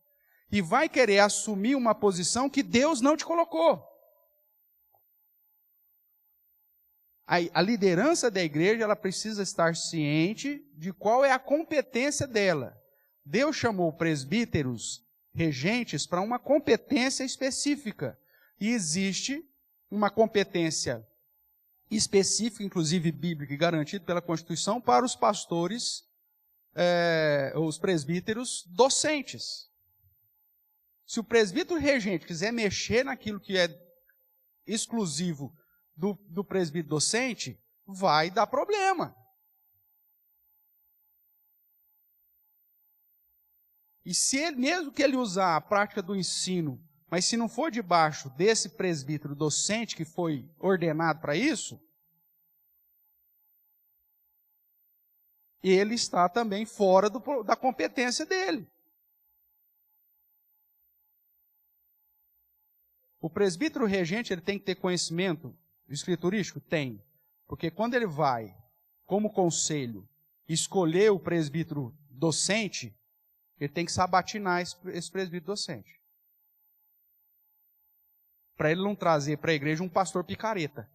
E vai querer assumir uma posição que Deus não te colocou. A liderança da igreja, ela precisa estar ciente de qual é a competência dela. Deus chamou presbíteros, regentes, para uma competência específica. E existe uma competência específica, inclusive bíblica e garantida pela Constituição, para os pastores, os presbíteros docentes. Se o presbítero regente quiser mexer naquilo que é exclusivo do presbítero docente, vai dar problema. E se ele, mesmo que ele usar a prática do ensino, mas se não for debaixo desse presbítero docente que foi ordenado para isso, ele está também fora da competência dele. O presbítero regente, ele tem que ter conhecimento escriturístico? Tem. Porque quando ele vai, como conselho, escolher o presbítero docente, ele tem que sabatinar esse presbítero docente. Para ele não trazer para a igreja um pastor picareta.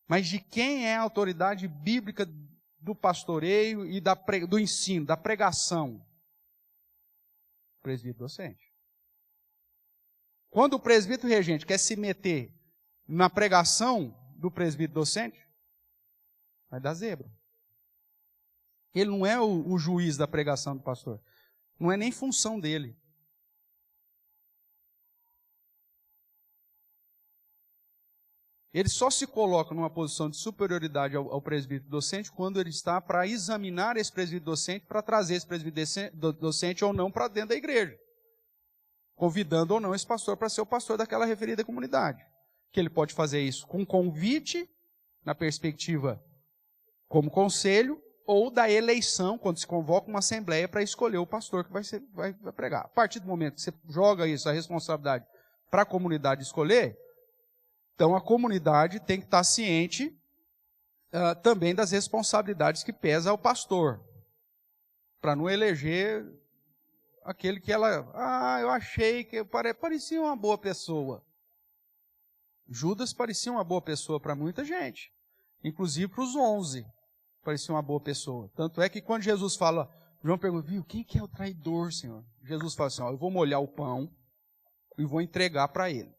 Mas de quem é a autoridade bíblica do pastoreio e do ensino, da pregação? O presbítero docente. Quando o presbítero regente quer se meter na pregação do presbítero docente, vai dar zebra. Ele não é o juiz da pregação do pastor. Não é nem função dele. Ele só se coloca numa posição de superioridade ao presbítero docente quando ele está para examinar esse presbítero docente, para trazer esse presbítero docente ou não para dentro da igreja. Convidando ou não esse pastor para ser o pastor daquela referida comunidade. Que ele pode fazer isso com convite, na perspectiva como conselho, ou da eleição, quando se convoca uma assembleia para escolher o pastor que vai pregar. A partir do momento que você joga isso, a responsabilidade, para a comunidade escolher, então a comunidade tem que estar ciente também das responsabilidades que pesa ao pastor, para não eleger aquele que ela, eu achei que parecia uma boa pessoa. Judas parecia uma boa pessoa para muita gente, inclusive para os 11, parecia uma boa pessoa. Tanto é que quando Jesus fala, João pergunta, quem que é o traidor, Senhor? Jesus fala assim, eu vou molhar o pão e vou entregar para ele.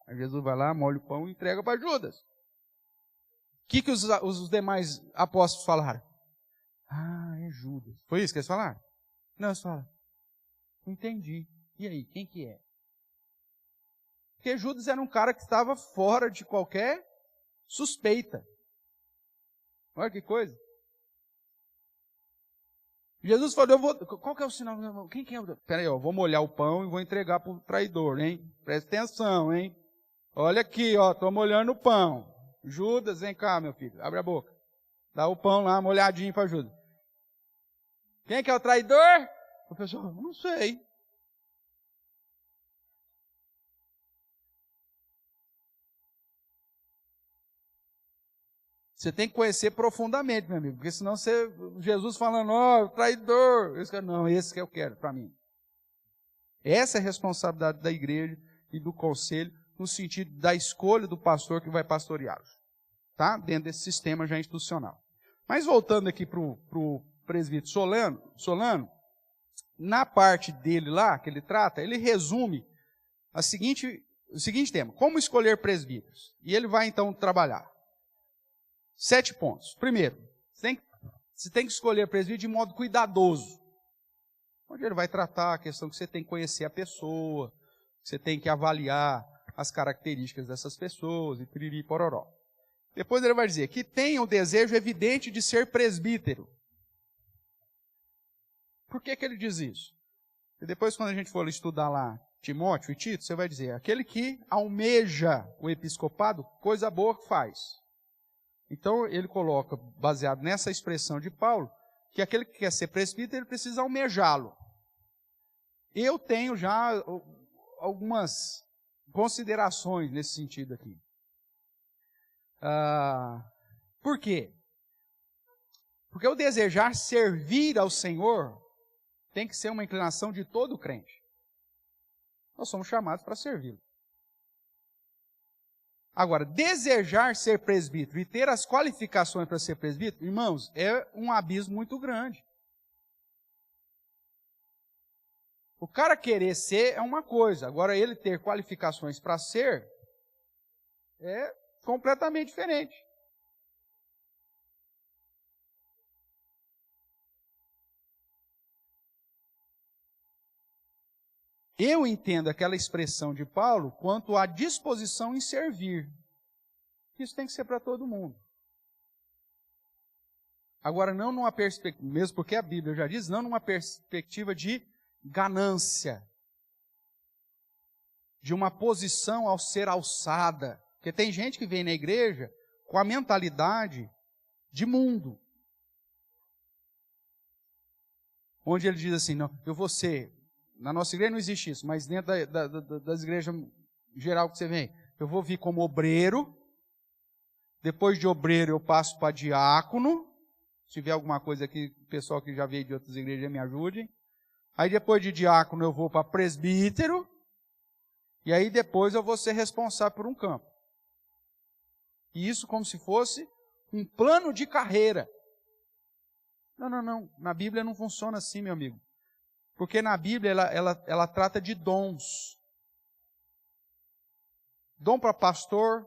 Aí Jesus vai lá, molha o pão e entrega para Judas. O que os demais apóstolos falaram? É Judas. Foi isso que eles falaram? Não, eles falaram, não entendi. E aí, quem que é? Porque Judas era um cara que estava fora de qualquer suspeita. Olha que coisa. Jesus falou, qual que é o sinal? Quem que é? Peraí, eu vou molhar o pão e vou entregar para o traidor, hein? Presta atenção, hein? Olha aqui, estou molhando o pão. Judas, vem cá, meu filho, abre a boca. Dá o pão lá, molhadinho para Judas. Quem que é o traidor? O pessoal, não sei. Você tem que conhecer profundamente, meu amigo, porque senão Jesus falando, traidor, esse que eu quero para mim. Essa é a responsabilidade da igreja e do conselho, no sentido da escolha do pastor que vai pastoreá-los, tá? Dentro desse sistema já institucional. Mas voltando aqui para o presbítero Solano, na parte dele lá, que ele trata, ele resume o seguinte tema, como escolher presbíteros. E ele vai então trabalhar 7 pontos. Primeiro, você tem que escolher presbítero de modo cuidadoso. Onde ele vai tratar a questão que você tem que conhecer a pessoa, você tem que avaliar as características dessas pessoas, e piriri pororó. Depois ele vai dizer que tenha o desejo evidente de ser presbítero. Por que ele diz isso? E depois, quando a gente for estudar lá Timóteo e Tito, você vai dizer, aquele que almeja o episcopado, coisa boa que faz. Então, ele coloca, baseado nessa expressão de Paulo, que aquele que quer ser presbítero, ele precisa almejá-lo. Eu tenho já algumas considerações nesse sentido aqui. Por quê? Porque o desejar servir ao Senhor tem que ser uma inclinação de todo crente. Nós somos chamados para servi-lo. Agora, desejar ser presbítero e ter as qualificações para ser presbítero, irmãos, é um abismo muito grande. O cara querer ser é uma coisa, agora ele ter qualificações para ser é completamente diferente. Eu entendo aquela expressão de Paulo quanto à disposição em servir. Isso tem que ser para todo mundo. Agora, não numa perspectiva, mesmo porque a Bíblia já diz, não numa perspectiva de ganância, de uma posição ao ser alçada. Porque tem gente que vem na igreja com a mentalidade de mundo. Onde ele diz assim, não, eu vou ser... Na nossa igreja não existe isso, mas dentro das igrejas geral que você vem, eu vou vir como obreiro, depois de obreiro eu passo para diácono, se tiver alguma coisa aqui, o pessoal que já veio de outras igrejas me ajudem. Aí depois de diácono eu vou para presbítero, e aí depois eu vou ser responsável por um campo. E isso como se fosse um plano de carreira. Não, na Bíblia não funciona assim, meu amigo. Porque na Bíblia ela trata de dons. Dom para pastor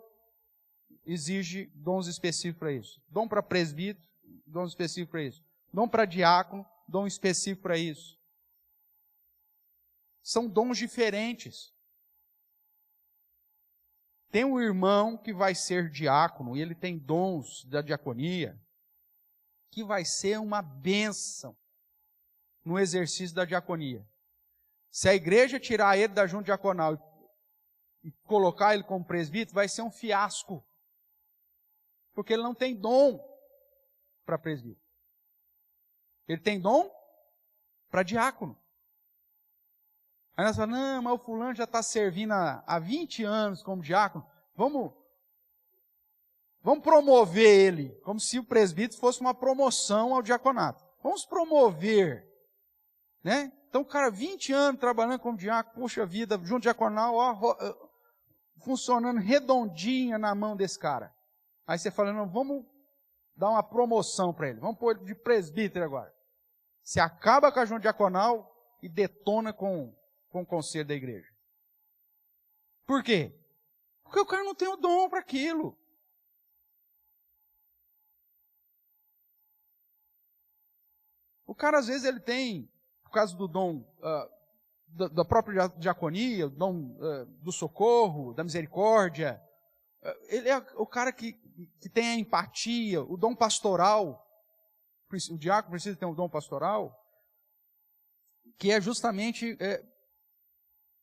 exige dons específicos para isso. Dom para presbítero, dom específico para isso. Dom para diácono, dom específico para isso. São dons diferentes. Tem um irmão que vai ser diácono, e ele tem dons da diaconia, que vai ser uma bênção no exercício da diaconia. Se a igreja tirar ele da junta diaconal e colocar ele como presbítero, vai ser um fiasco. Porque ele não tem dom para presbítero. Ele tem dom para diácono. Aí nós falamos, não, mas o fulano já está servindo há 20 anos como diácono, vamos promover ele, como se o presbítero fosse uma promoção ao diaconato. Vamos promover, né? Então o cara, 20 anos trabalhando como diácono, puxa vida, junto diaconal, funcionando redondinha na mão desse cara. Aí você fala, não, vamos dar uma promoção para ele, vamos pôr ele de presbítero agora. Se acaba com a junta diaconal e detona com o conselho da igreja. Por quê? Porque o cara não tem o dom para aquilo. O cara, às vezes, ele tem, por causa do dom da própria diaconia, o dom do socorro, da misericórdia. Ele é o cara que tem a empatia, o dom pastoral. O diácono precisa ter um dom pastoral, que é justamente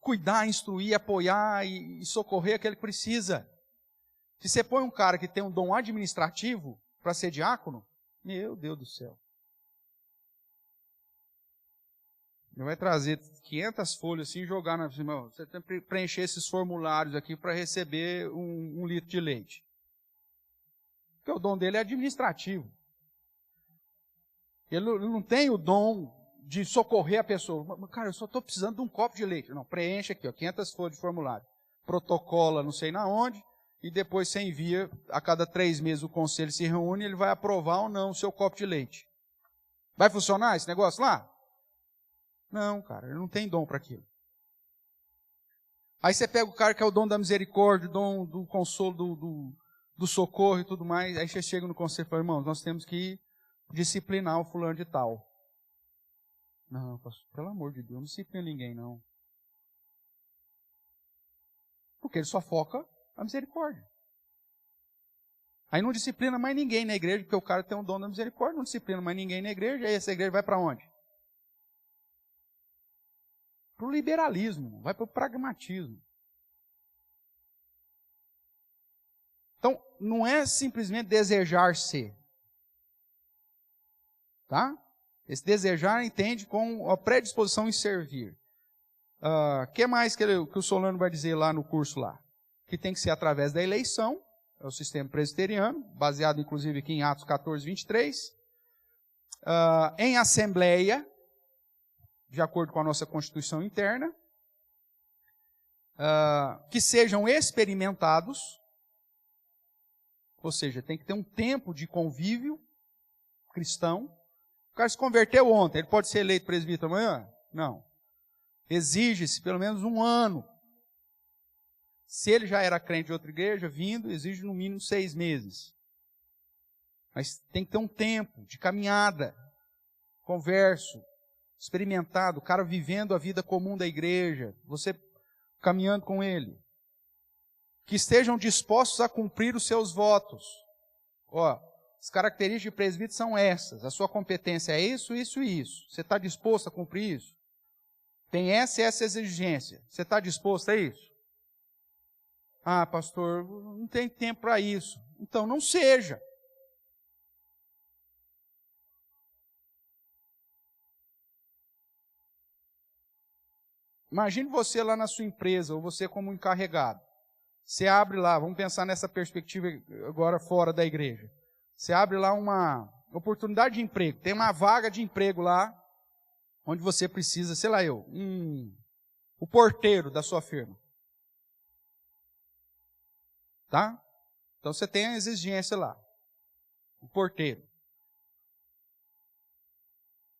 cuidar, instruir, apoiar e socorrer aquele que precisa. Se você põe um cara que tem um dom administrativo para ser diácono, meu Deus do céu. Ele vai trazer 500 folhas assim e jogar na cima. Você tem que preencher esses formulários aqui para receber um litro de leite. Porque o dom dele é administrativo. Ele não tem o dom de socorrer a pessoa. Cara, eu só estou precisando de um copo de leite. Não, preenche aqui, 500 folhas de formulário. Protocola não sei na onde, e depois você envia, a cada 3 meses o conselho se reúne, ele vai aprovar ou não o seu copo de leite. Vai funcionar esse negócio lá? Não, cara, ele não tem dom para aquilo. Aí você pega o cara que é o dom da misericórdia, o dom do consolo, do socorro e tudo mais, aí você chega no conselho e fala, irmãos, nós temos que disciplinar o fulano de tal. Não, pastor, pelo amor de Deus, não disciplina ninguém, não. Porque ele só foca a misericórdia. Aí não disciplina mais ninguém na igreja, porque o cara tem um dom da misericórdia, não disciplina mais ninguém na igreja, aí essa igreja vai para onde? Para o liberalismo, vai para o pragmatismo. Então, não é simplesmente desejar ser. Tá? Esse desejar entende com a predisposição em servir. Que mais que o Solano vai dizer lá no curso lá? Que tem que ser através da eleição, é o sistema presbiteriano, baseado inclusive aqui em Atos 14, 23. Em assembleia, de acordo com a nossa Constituição interna. Que sejam experimentados, ou seja, tem que ter um tempo de convívio cristão. O cara se converteu ontem, ele pode ser eleito presbítero amanhã? Não. Exige-se pelo menos 1 ano. Se ele já era crente de outra igreja, vindo, exige no mínimo 6 meses. Mas tem que ter um tempo de caminhada, converso, experimentado, o cara vivendo a vida comum da igreja, você caminhando com ele. Que estejam dispostos a cumprir os seus votos. As características de presbítero são essas. A sua competência é isso, isso e isso. Você está disposto a cumprir isso? Tem essa e essa exigência. Você está disposto a isso? Ah, pastor, não tem tempo para isso. Então não seja. Imagine você lá na sua empresa, ou você como encarregado. Você abre lá, vamos pensar nessa perspectiva agora fora da igreja. Você abre lá uma oportunidade de emprego, tem uma vaga de emprego lá, onde você precisa, sei lá o porteiro da sua firma. Tá? Então você tem a exigência lá, o porteiro.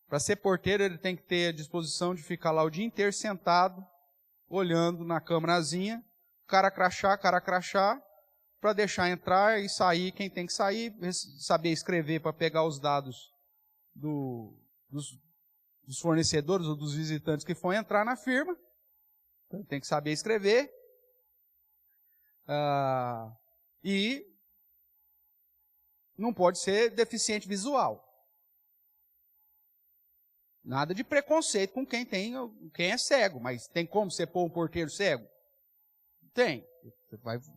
Para ser porteiro, ele tem que ter a disposição de ficar lá o dia inteiro sentado, olhando na câmerazinha, cara crachá, para deixar entrar e sair quem tem que sair, saber escrever para pegar os dados dos fornecedores ou dos visitantes que vão entrar na firma. Então, tem que saber escrever. E não pode ser deficiente visual. Nada de preconceito com quem é cego, mas tem como você pôr um porteiro cego? Tem.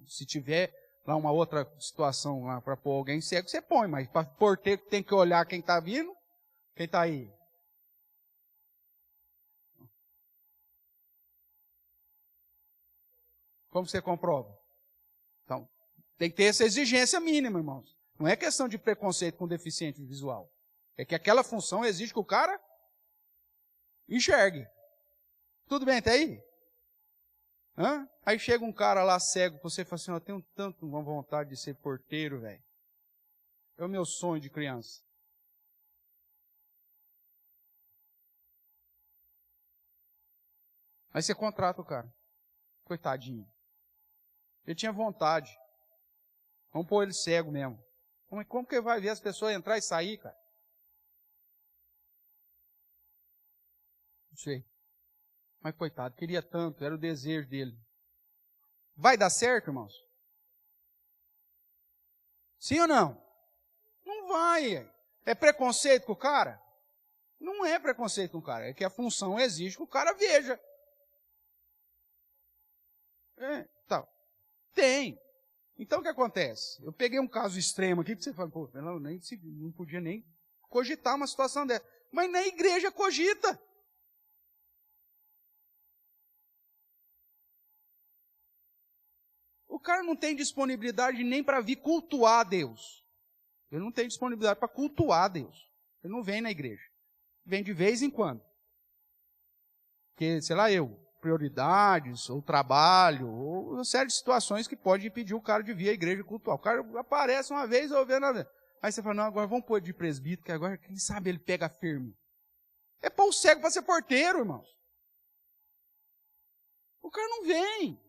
Se tiver lá uma outra situação lá para pôr alguém cego, você põe, mas para porteiro tem que olhar quem está vindo, quem está aí. Como você comprova? Então, tem que ter essa exigência mínima, irmãos. Não é questão de preconceito com deficiente visual. É que aquela função exige que o cara enxergue. Tudo bem até aí? Aí chega um cara lá cego, você fala assim, eu tenho tanto uma vontade de ser porteiro, velho. É o meu sonho de criança. Aí você contrata o cara. Coitadinho. Ele tinha vontade. Vamos pôr ele cego mesmo. Como que ele vai ver as pessoas entrar e sair, cara? Não sei. Mas coitado, queria tanto, era o desejo dele. Vai dar certo, irmãos? Sim ou não? Não vai. É preconceito com o cara? Não é preconceito com o cara, é que a função exige que o cara veja. Tem. Então o que acontece? Eu peguei um caso extremo aqui, que você fala, pô, não podia nem cogitar uma situação dessa. Mas na igreja cogita. O cara não tem disponibilidade nem para vir cultuar a Deus. Ele não tem disponibilidade para cultuar a Deus. Ele não vem na igreja. Vem de vez em quando. Porque, sei lá, prioridades, ou trabalho, ou uma série de situações que pode impedir o cara de vir à igreja cultuar. O cara aparece uma vez ou vez na vez. Aí você fala, não, agora vamos pôr de presbítero, que agora, quem sabe, ele pega firme. É pôr o cego para ser porteiro, irmãos. O cara não vem.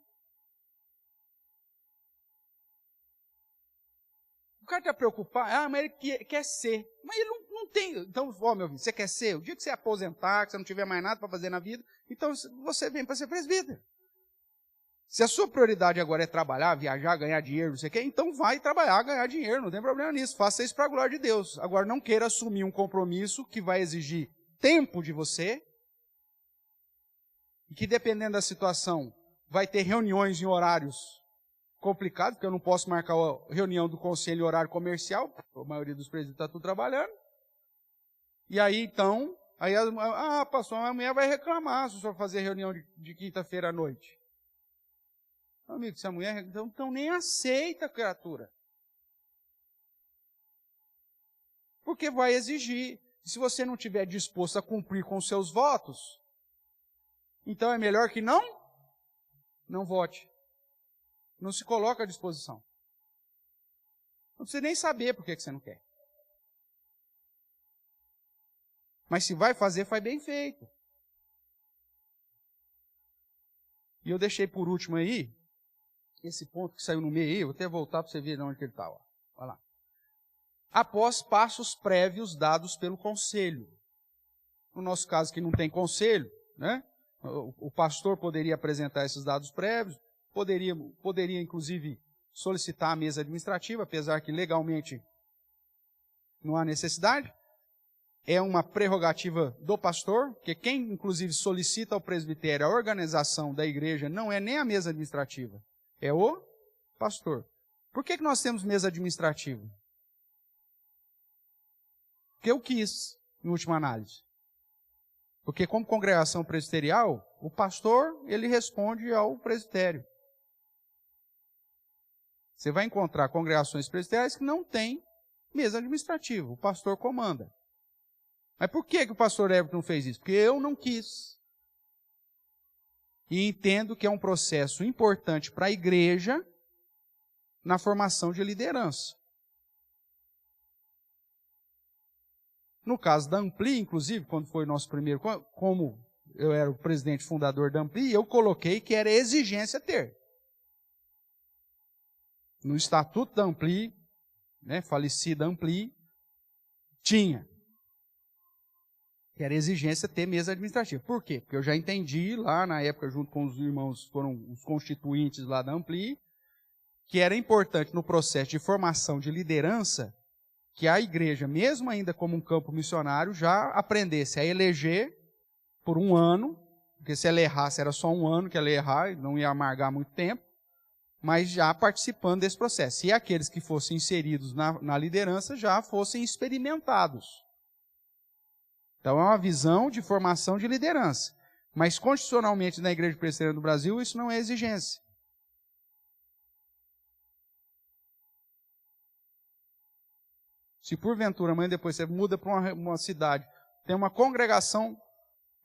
O cara está preocupado, mas ele quer ser. Mas ele não tem. Então, meu filho, você quer ser? O dia que você aposentar, que você não tiver mais nada para fazer na vida, então você vem para ser presbítero. Se a sua prioridade agora é trabalhar, viajar, ganhar dinheiro, não sei o quê, então vai trabalhar, ganhar dinheiro, não tem problema nisso. Faça isso para a glória de Deus. Agora, não queira assumir um compromisso que vai exigir tempo de você e que, dependendo da situação, vai ter reuniões em horários complicado, porque eu não posso marcar a reunião do conselho em horário comercial, a maioria dos presbíteros está tudo trabalhando. E aí, então, Aí, pastor, a mulher vai reclamar se o senhor fazer reunião de quinta-feira à noite. Amigo, se a mulher, então nem aceita a criatura. Porque vai exigir. Se você não estiver disposto a cumprir com os seus votos, então é melhor que não vote. Não se coloca à disposição. Não precisa nem saber por que você não quer. Mas se vai fazer, faz bem feito. E eu deixei por último aí, esse ponto que saiu no meio aí, eu vou até voltar para você ver de onde que ele está. Olha lá. Após passos prévios dados pelo conselho. No nosso caso, que não tem conselho, né? O pastor poderia apresentar esses dados prévios, poderia inclusive solicitar a mesa administrativa, apesar que legalmente não há necessidade. É uma prerrogativa do pastor, porque quem inclusive solicita ao presbitério a organização da igreja não é nem a mesa administrativa, é o pastor. Por que nós temos mesa administrativa? Porque eu quis, em última análise. Porque como congregação presbiterial, o pastor, ele responde ao presbitério. Você vai encontrar congregações presbiteriais que não têm mesa administrativa, o pastor comanda. Mas por que o pastor Everton fez isso? Porque eu não quis. E entendo que é um processo importante para a igreja na formação de liderança. No caso da Ampli, inclusive, quando foi o nosso primeiro, como eu era o presidente fundador da Ampli, eu coloquei que era exigência ter. No estatuto da Ampli, né, falecida Ampli, tinha. Que era exigência ter mesa administrativa. Por quê? Porque eu já entendi lá na época, junto com os irmãos, foram os constituintes lá da Ampli, que era importante no processo de formação de liderança, que a igreja, mesmo ainda como um campo missionário, já aprendesse a eleger por um ano, porque se ela errasse era só um ano que ela ia errar, e não ia amargar muito tempo, mas já participando desse processo. E aqueles que fossem inseridos na liderança já fossem experimentados. Então é uma visão de formação de liderança. Mas constitucionalmente na Igreja Presbiteriana do Brasil isso não é exigência. Se porventura amanhã depois você muda para uma cidade, tem uma congregação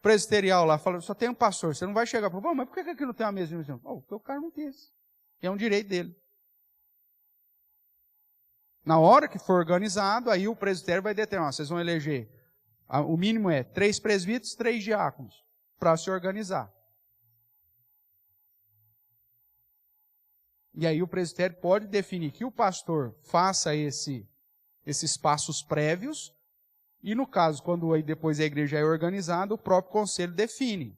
presbiterial lá, fala, só tem um pastor, você não vai chegar para mas por que aqui não tem uma mesa de missão? Porque o cara não quis. É um direito dele. Na hora que for organizado, aí o presbitério vai determinar, vocês vão eleger. O mínimo é 3 presbíteros, 3 diáconos, para se organizar. E aí o presbitério pode definir que o pastor faça esses passos prévios, e no caso, quando aí depois a igreja é organizada, o próprio conselho define.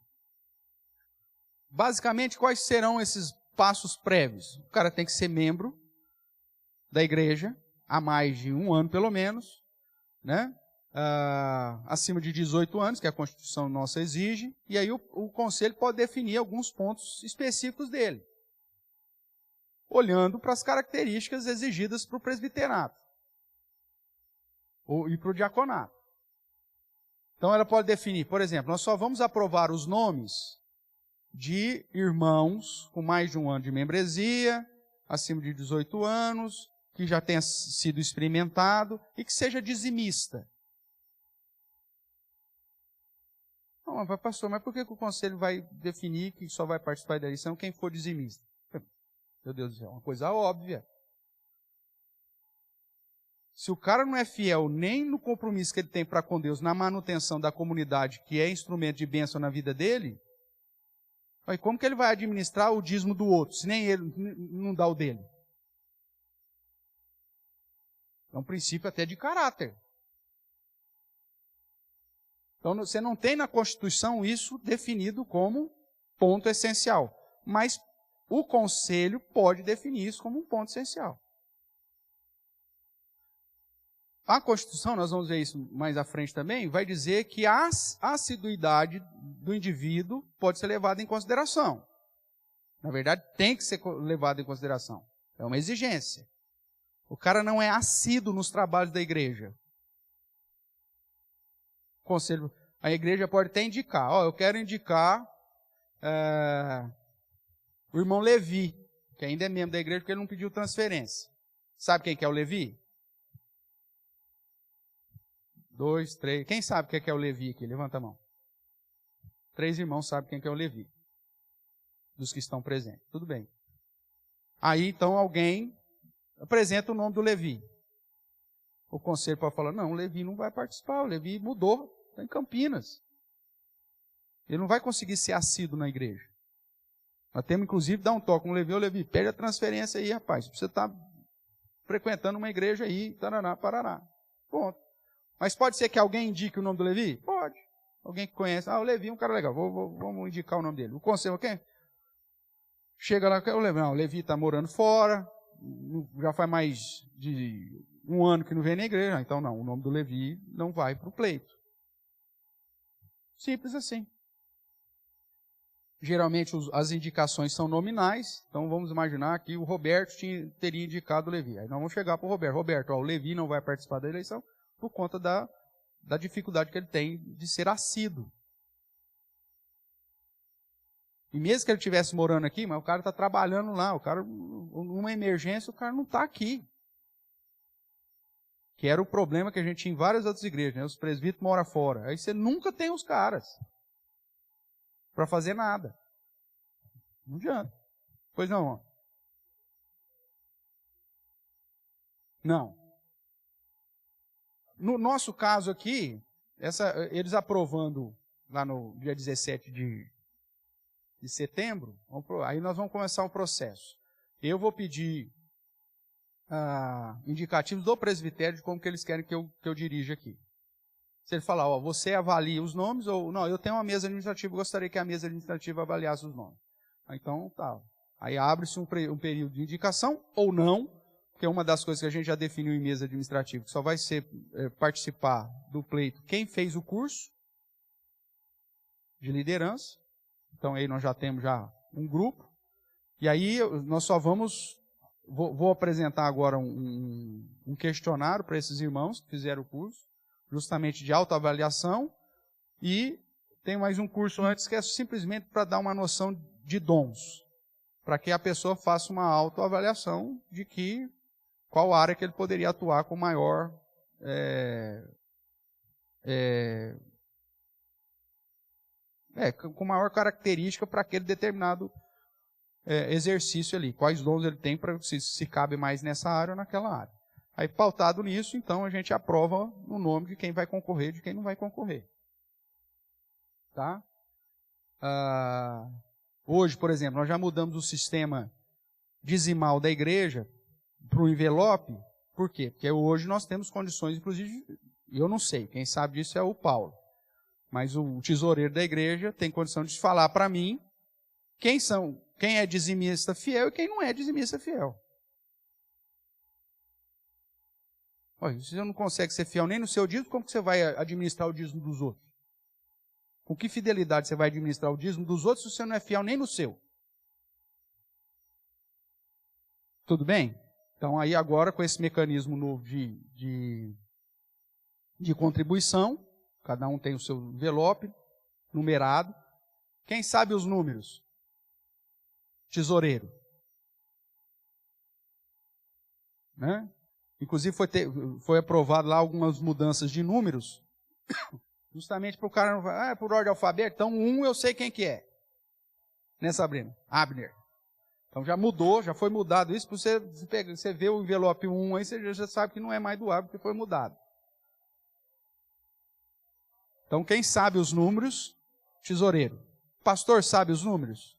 Basicamente, quais serão esses passos prévios? O cara tem que ser membro da igreja, há mais de um ano pelo menos, né? Acima de 18 anos, que a Constituição nossa exige, e aí o conselho pode definir alguns pontos específicos dele, olhando para as características exigidas para o presbiterato e para o diaconato. Então ela pode definir, por exemplo, nós só vamos aprovar os nomes de irmãos com mais de um ano de membresia, acima de 18 anos, que já tenha sido experimentado e que seja dizimista. Não, mas pastor, mas por que o conselho vai definir que só vai participar da eleição quem for dizimista? Meu Deus do céu, é uma coisa óbvia. Se o cara não é fiel nem no compromisso que ele tem para com Deus, na manutenção da comunidade, que é instrumento de bênção na vida dele, aí como que ele vai administrar o dízimo do outro, se nem ele não dá o dele? É um princípio até de caráter. Então, você não tem na Constituição isso definido como ponto essencial. Mas o Conselho pode definir isso como um ponto essencial. A Constituição, nós vamos ver isso mais à frente também, vai dizer que a assiduidade do indivíduo pode ser levada em consideração. Na verdade, tem que ser levada em consideração. É uma exigência. O cara não é assíduo nos trabalhos da igreja. Conselho, A igreja pode até indicar, eu quero indicar o irmão Levi, que ainda é membro da igreja porque ele não pediu transferência. Sabe quem que é o Levi? 2, 3. Quem sabe quem que é o Levi aqui? Levanta a mão. 3 irmãos sabem quem que é o Levi. Dos que estão presentes. Tudo bem. Aí, então, alguém apresenta o nome do Levi. O conselho pode falar, não, o Levi não vai participar, o Levi mudou, está em Campinas. Ele não vai conseguir ser assíduo na igreja. Nós temos, inclusive, dar um toque no Levi, ô Levi, pede a transferência aí, rapaz. Você está frequentando uma igreja aí, tarará, parará. Ponto. Mas pode ser que alguém indique o nome do Levi? Pode. Alguém que conhece. O Levi é um cara legal. Vamos indicar o nome dele. O conselho, quem? Chega lá, o Levi. Não, o Levi está morando fora. Já faz mais de 1 ano que não vem na igreja. Então, não, o nome do Levi não vai para o pleito. Simples assim. Geralmente, as indicações são nominais. Então, vamos imaginar que o Roberto teria indicado o Levi. Aí nós vamos chegar para o Roberto. Roberto, o Levi não vai participar da eleição por conta da dificuldade que ele tem de ser assíduo. E mesmo que ele estivesse morando aqui, mas o cara está trabalhando lá, o cara, numa emergência, o cara não está aqui. Que era o problema que a gente tinha em várias outras igrejas, né? Os presbíteros moram fora. Aí você nunca tem os caras para fazer nada. Não adianta. Pois não, ó. Não. No nosso caso aqui, eles aprovando lá no dia 17 de setembro, aí nós vamos começar o processo. Eu vou pedir indicativos do presbitério de como que eles querem que eu dirija aqui. Se ele falar, você avalia os nomes, ou não, eu tenho uma mesa administrativa, gostaria que a mesa administrativa avaliasse os nomes. Então, tá. Aí abre-se um período de indicação, ou não, que é uma das coisas que a gente já definiu em mesa administrativa, que só vai participar do pleito quem fez o curso de liderança. Então aí nós já temos um grupo. E aí nós só vou apresentar agora um questionário para esses irmãos que fizeram o curso, justamente de autoavaliação. E tem mais um curso antes que é simplesmente para dar uma noção de dons, para que a pessoa faça uma autoavaliação de qual área que ele poderia atuar com maior com maior característica para aquele determinado exercício ali. Quais dons ele tem para se cabe mais nessa área ou naquela área. Aí, pautado nisso, então, a gente aprova o nome de quem vai concorrer e de quem não vai concorrer. Tá? Hoje, por exemplo, nós já mudamos o sistema dizimal da igreja para o envelope. Por quê? Porque hoje nós temos condições, inclusive, eu não sei, quem sabe disso é o Paulo. Mas o tesoureiro da igreja tem condição de falar para mim quem é dizimista fiel e quem não é dizimista fiel. Olha, se você não consegue ser fiel nem no seu dízimo, como que você vai administrar o dízimo dos outros? Com que fidelidade você vai administrar o dízimo dos outros se você não é fiel nem no seu? Tudo bem? Então, aí agora, com esse mecanismo novo de contribuição, cada um tem o seu envelope numerado. Quem sabe os números? Tesoureiro. Né? Inclusive foi aprovado lá algumas mudanças de números, justamente para o cara não falar, por ordem alfabética, então 1 eu sei quem que é. Né, Sabrina? Abner. Então já mudou, já foi mudado isso, você vê o envelope 1 aí, você já sabe que não é mais do Abner, porque foi mudado. Então quem sabe os números? Tesoureiro. Pastor sabe os números?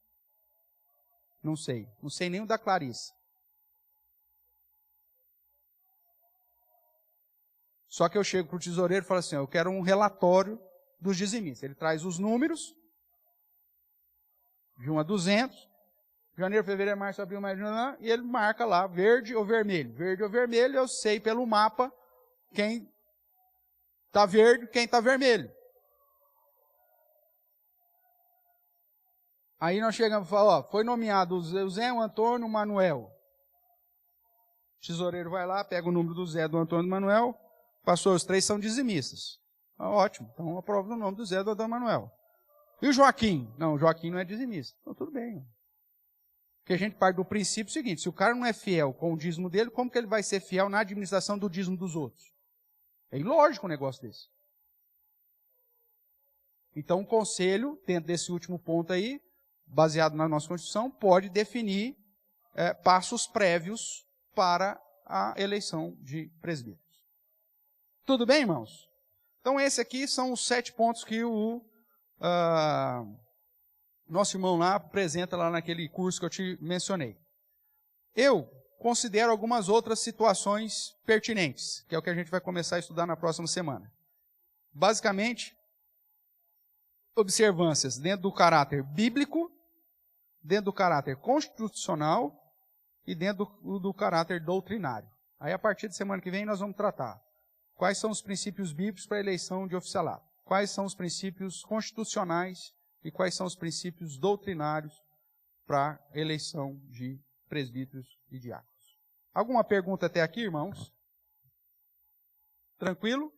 Não sei. Não sei nem o da Clarice. Só que eu chego para o tesoureiro e falo assim, eu quero um relatório dos dizimistas. Ele traz os números, de 1 a 200, janeiro, fevereiro, março, abril, maio, junho, e ele marca lá, verde ou vermelho. Verde ou vermelho, eu sei pelo mapa quem está verde e quem está vermelho. Aí nós chegamos e falamos, foi nomeado o Zé, o Antônio, o Manuel. O tesoureiro vai lá, pega o número do Zé, do Antônio e do Manuel. Pastor, os 3 são dizimistas. Ótimo, então aprovo no nome do Zé do Adão Manuel. E o Joaquim? Não, o Joaquim não é dizimista. Então tudo bem. Porque a gente parte do princípio seguinte, se o cara não é fiel com o dízimo dele, como que ele vai ser fiel na administração do dízimo dos outros? É ilógico um negócio desse. Então o conselho, dentro desse último ponto aí, baseado na nossa Constituição, pode definir passos prévios para a eleição de presbíteros. Tudo bem, irmãos? Então, esses aqui são os 7 pontos que o nosso irmão lá apresenta lá naquele curso que eu te mencionei. Eu considero algumas outras situações pertinentes, que é o que a gente vai começar a estudar na próxima semana. Basicamente, observâncias dentro do caráter bíblico, dentro do caráter constitucional e dentro do caráter doutrinário. Aí, a partir de semana que vem, nós vamos tratar quais são os princípios bíblicos para a eleição de oficialato, quais são os princípios constitucionais e quais são os princípios doutrinários para a eleição de presbíteros e diáconos. Alguma pergunta até aqui, irmãos? Tranquilo?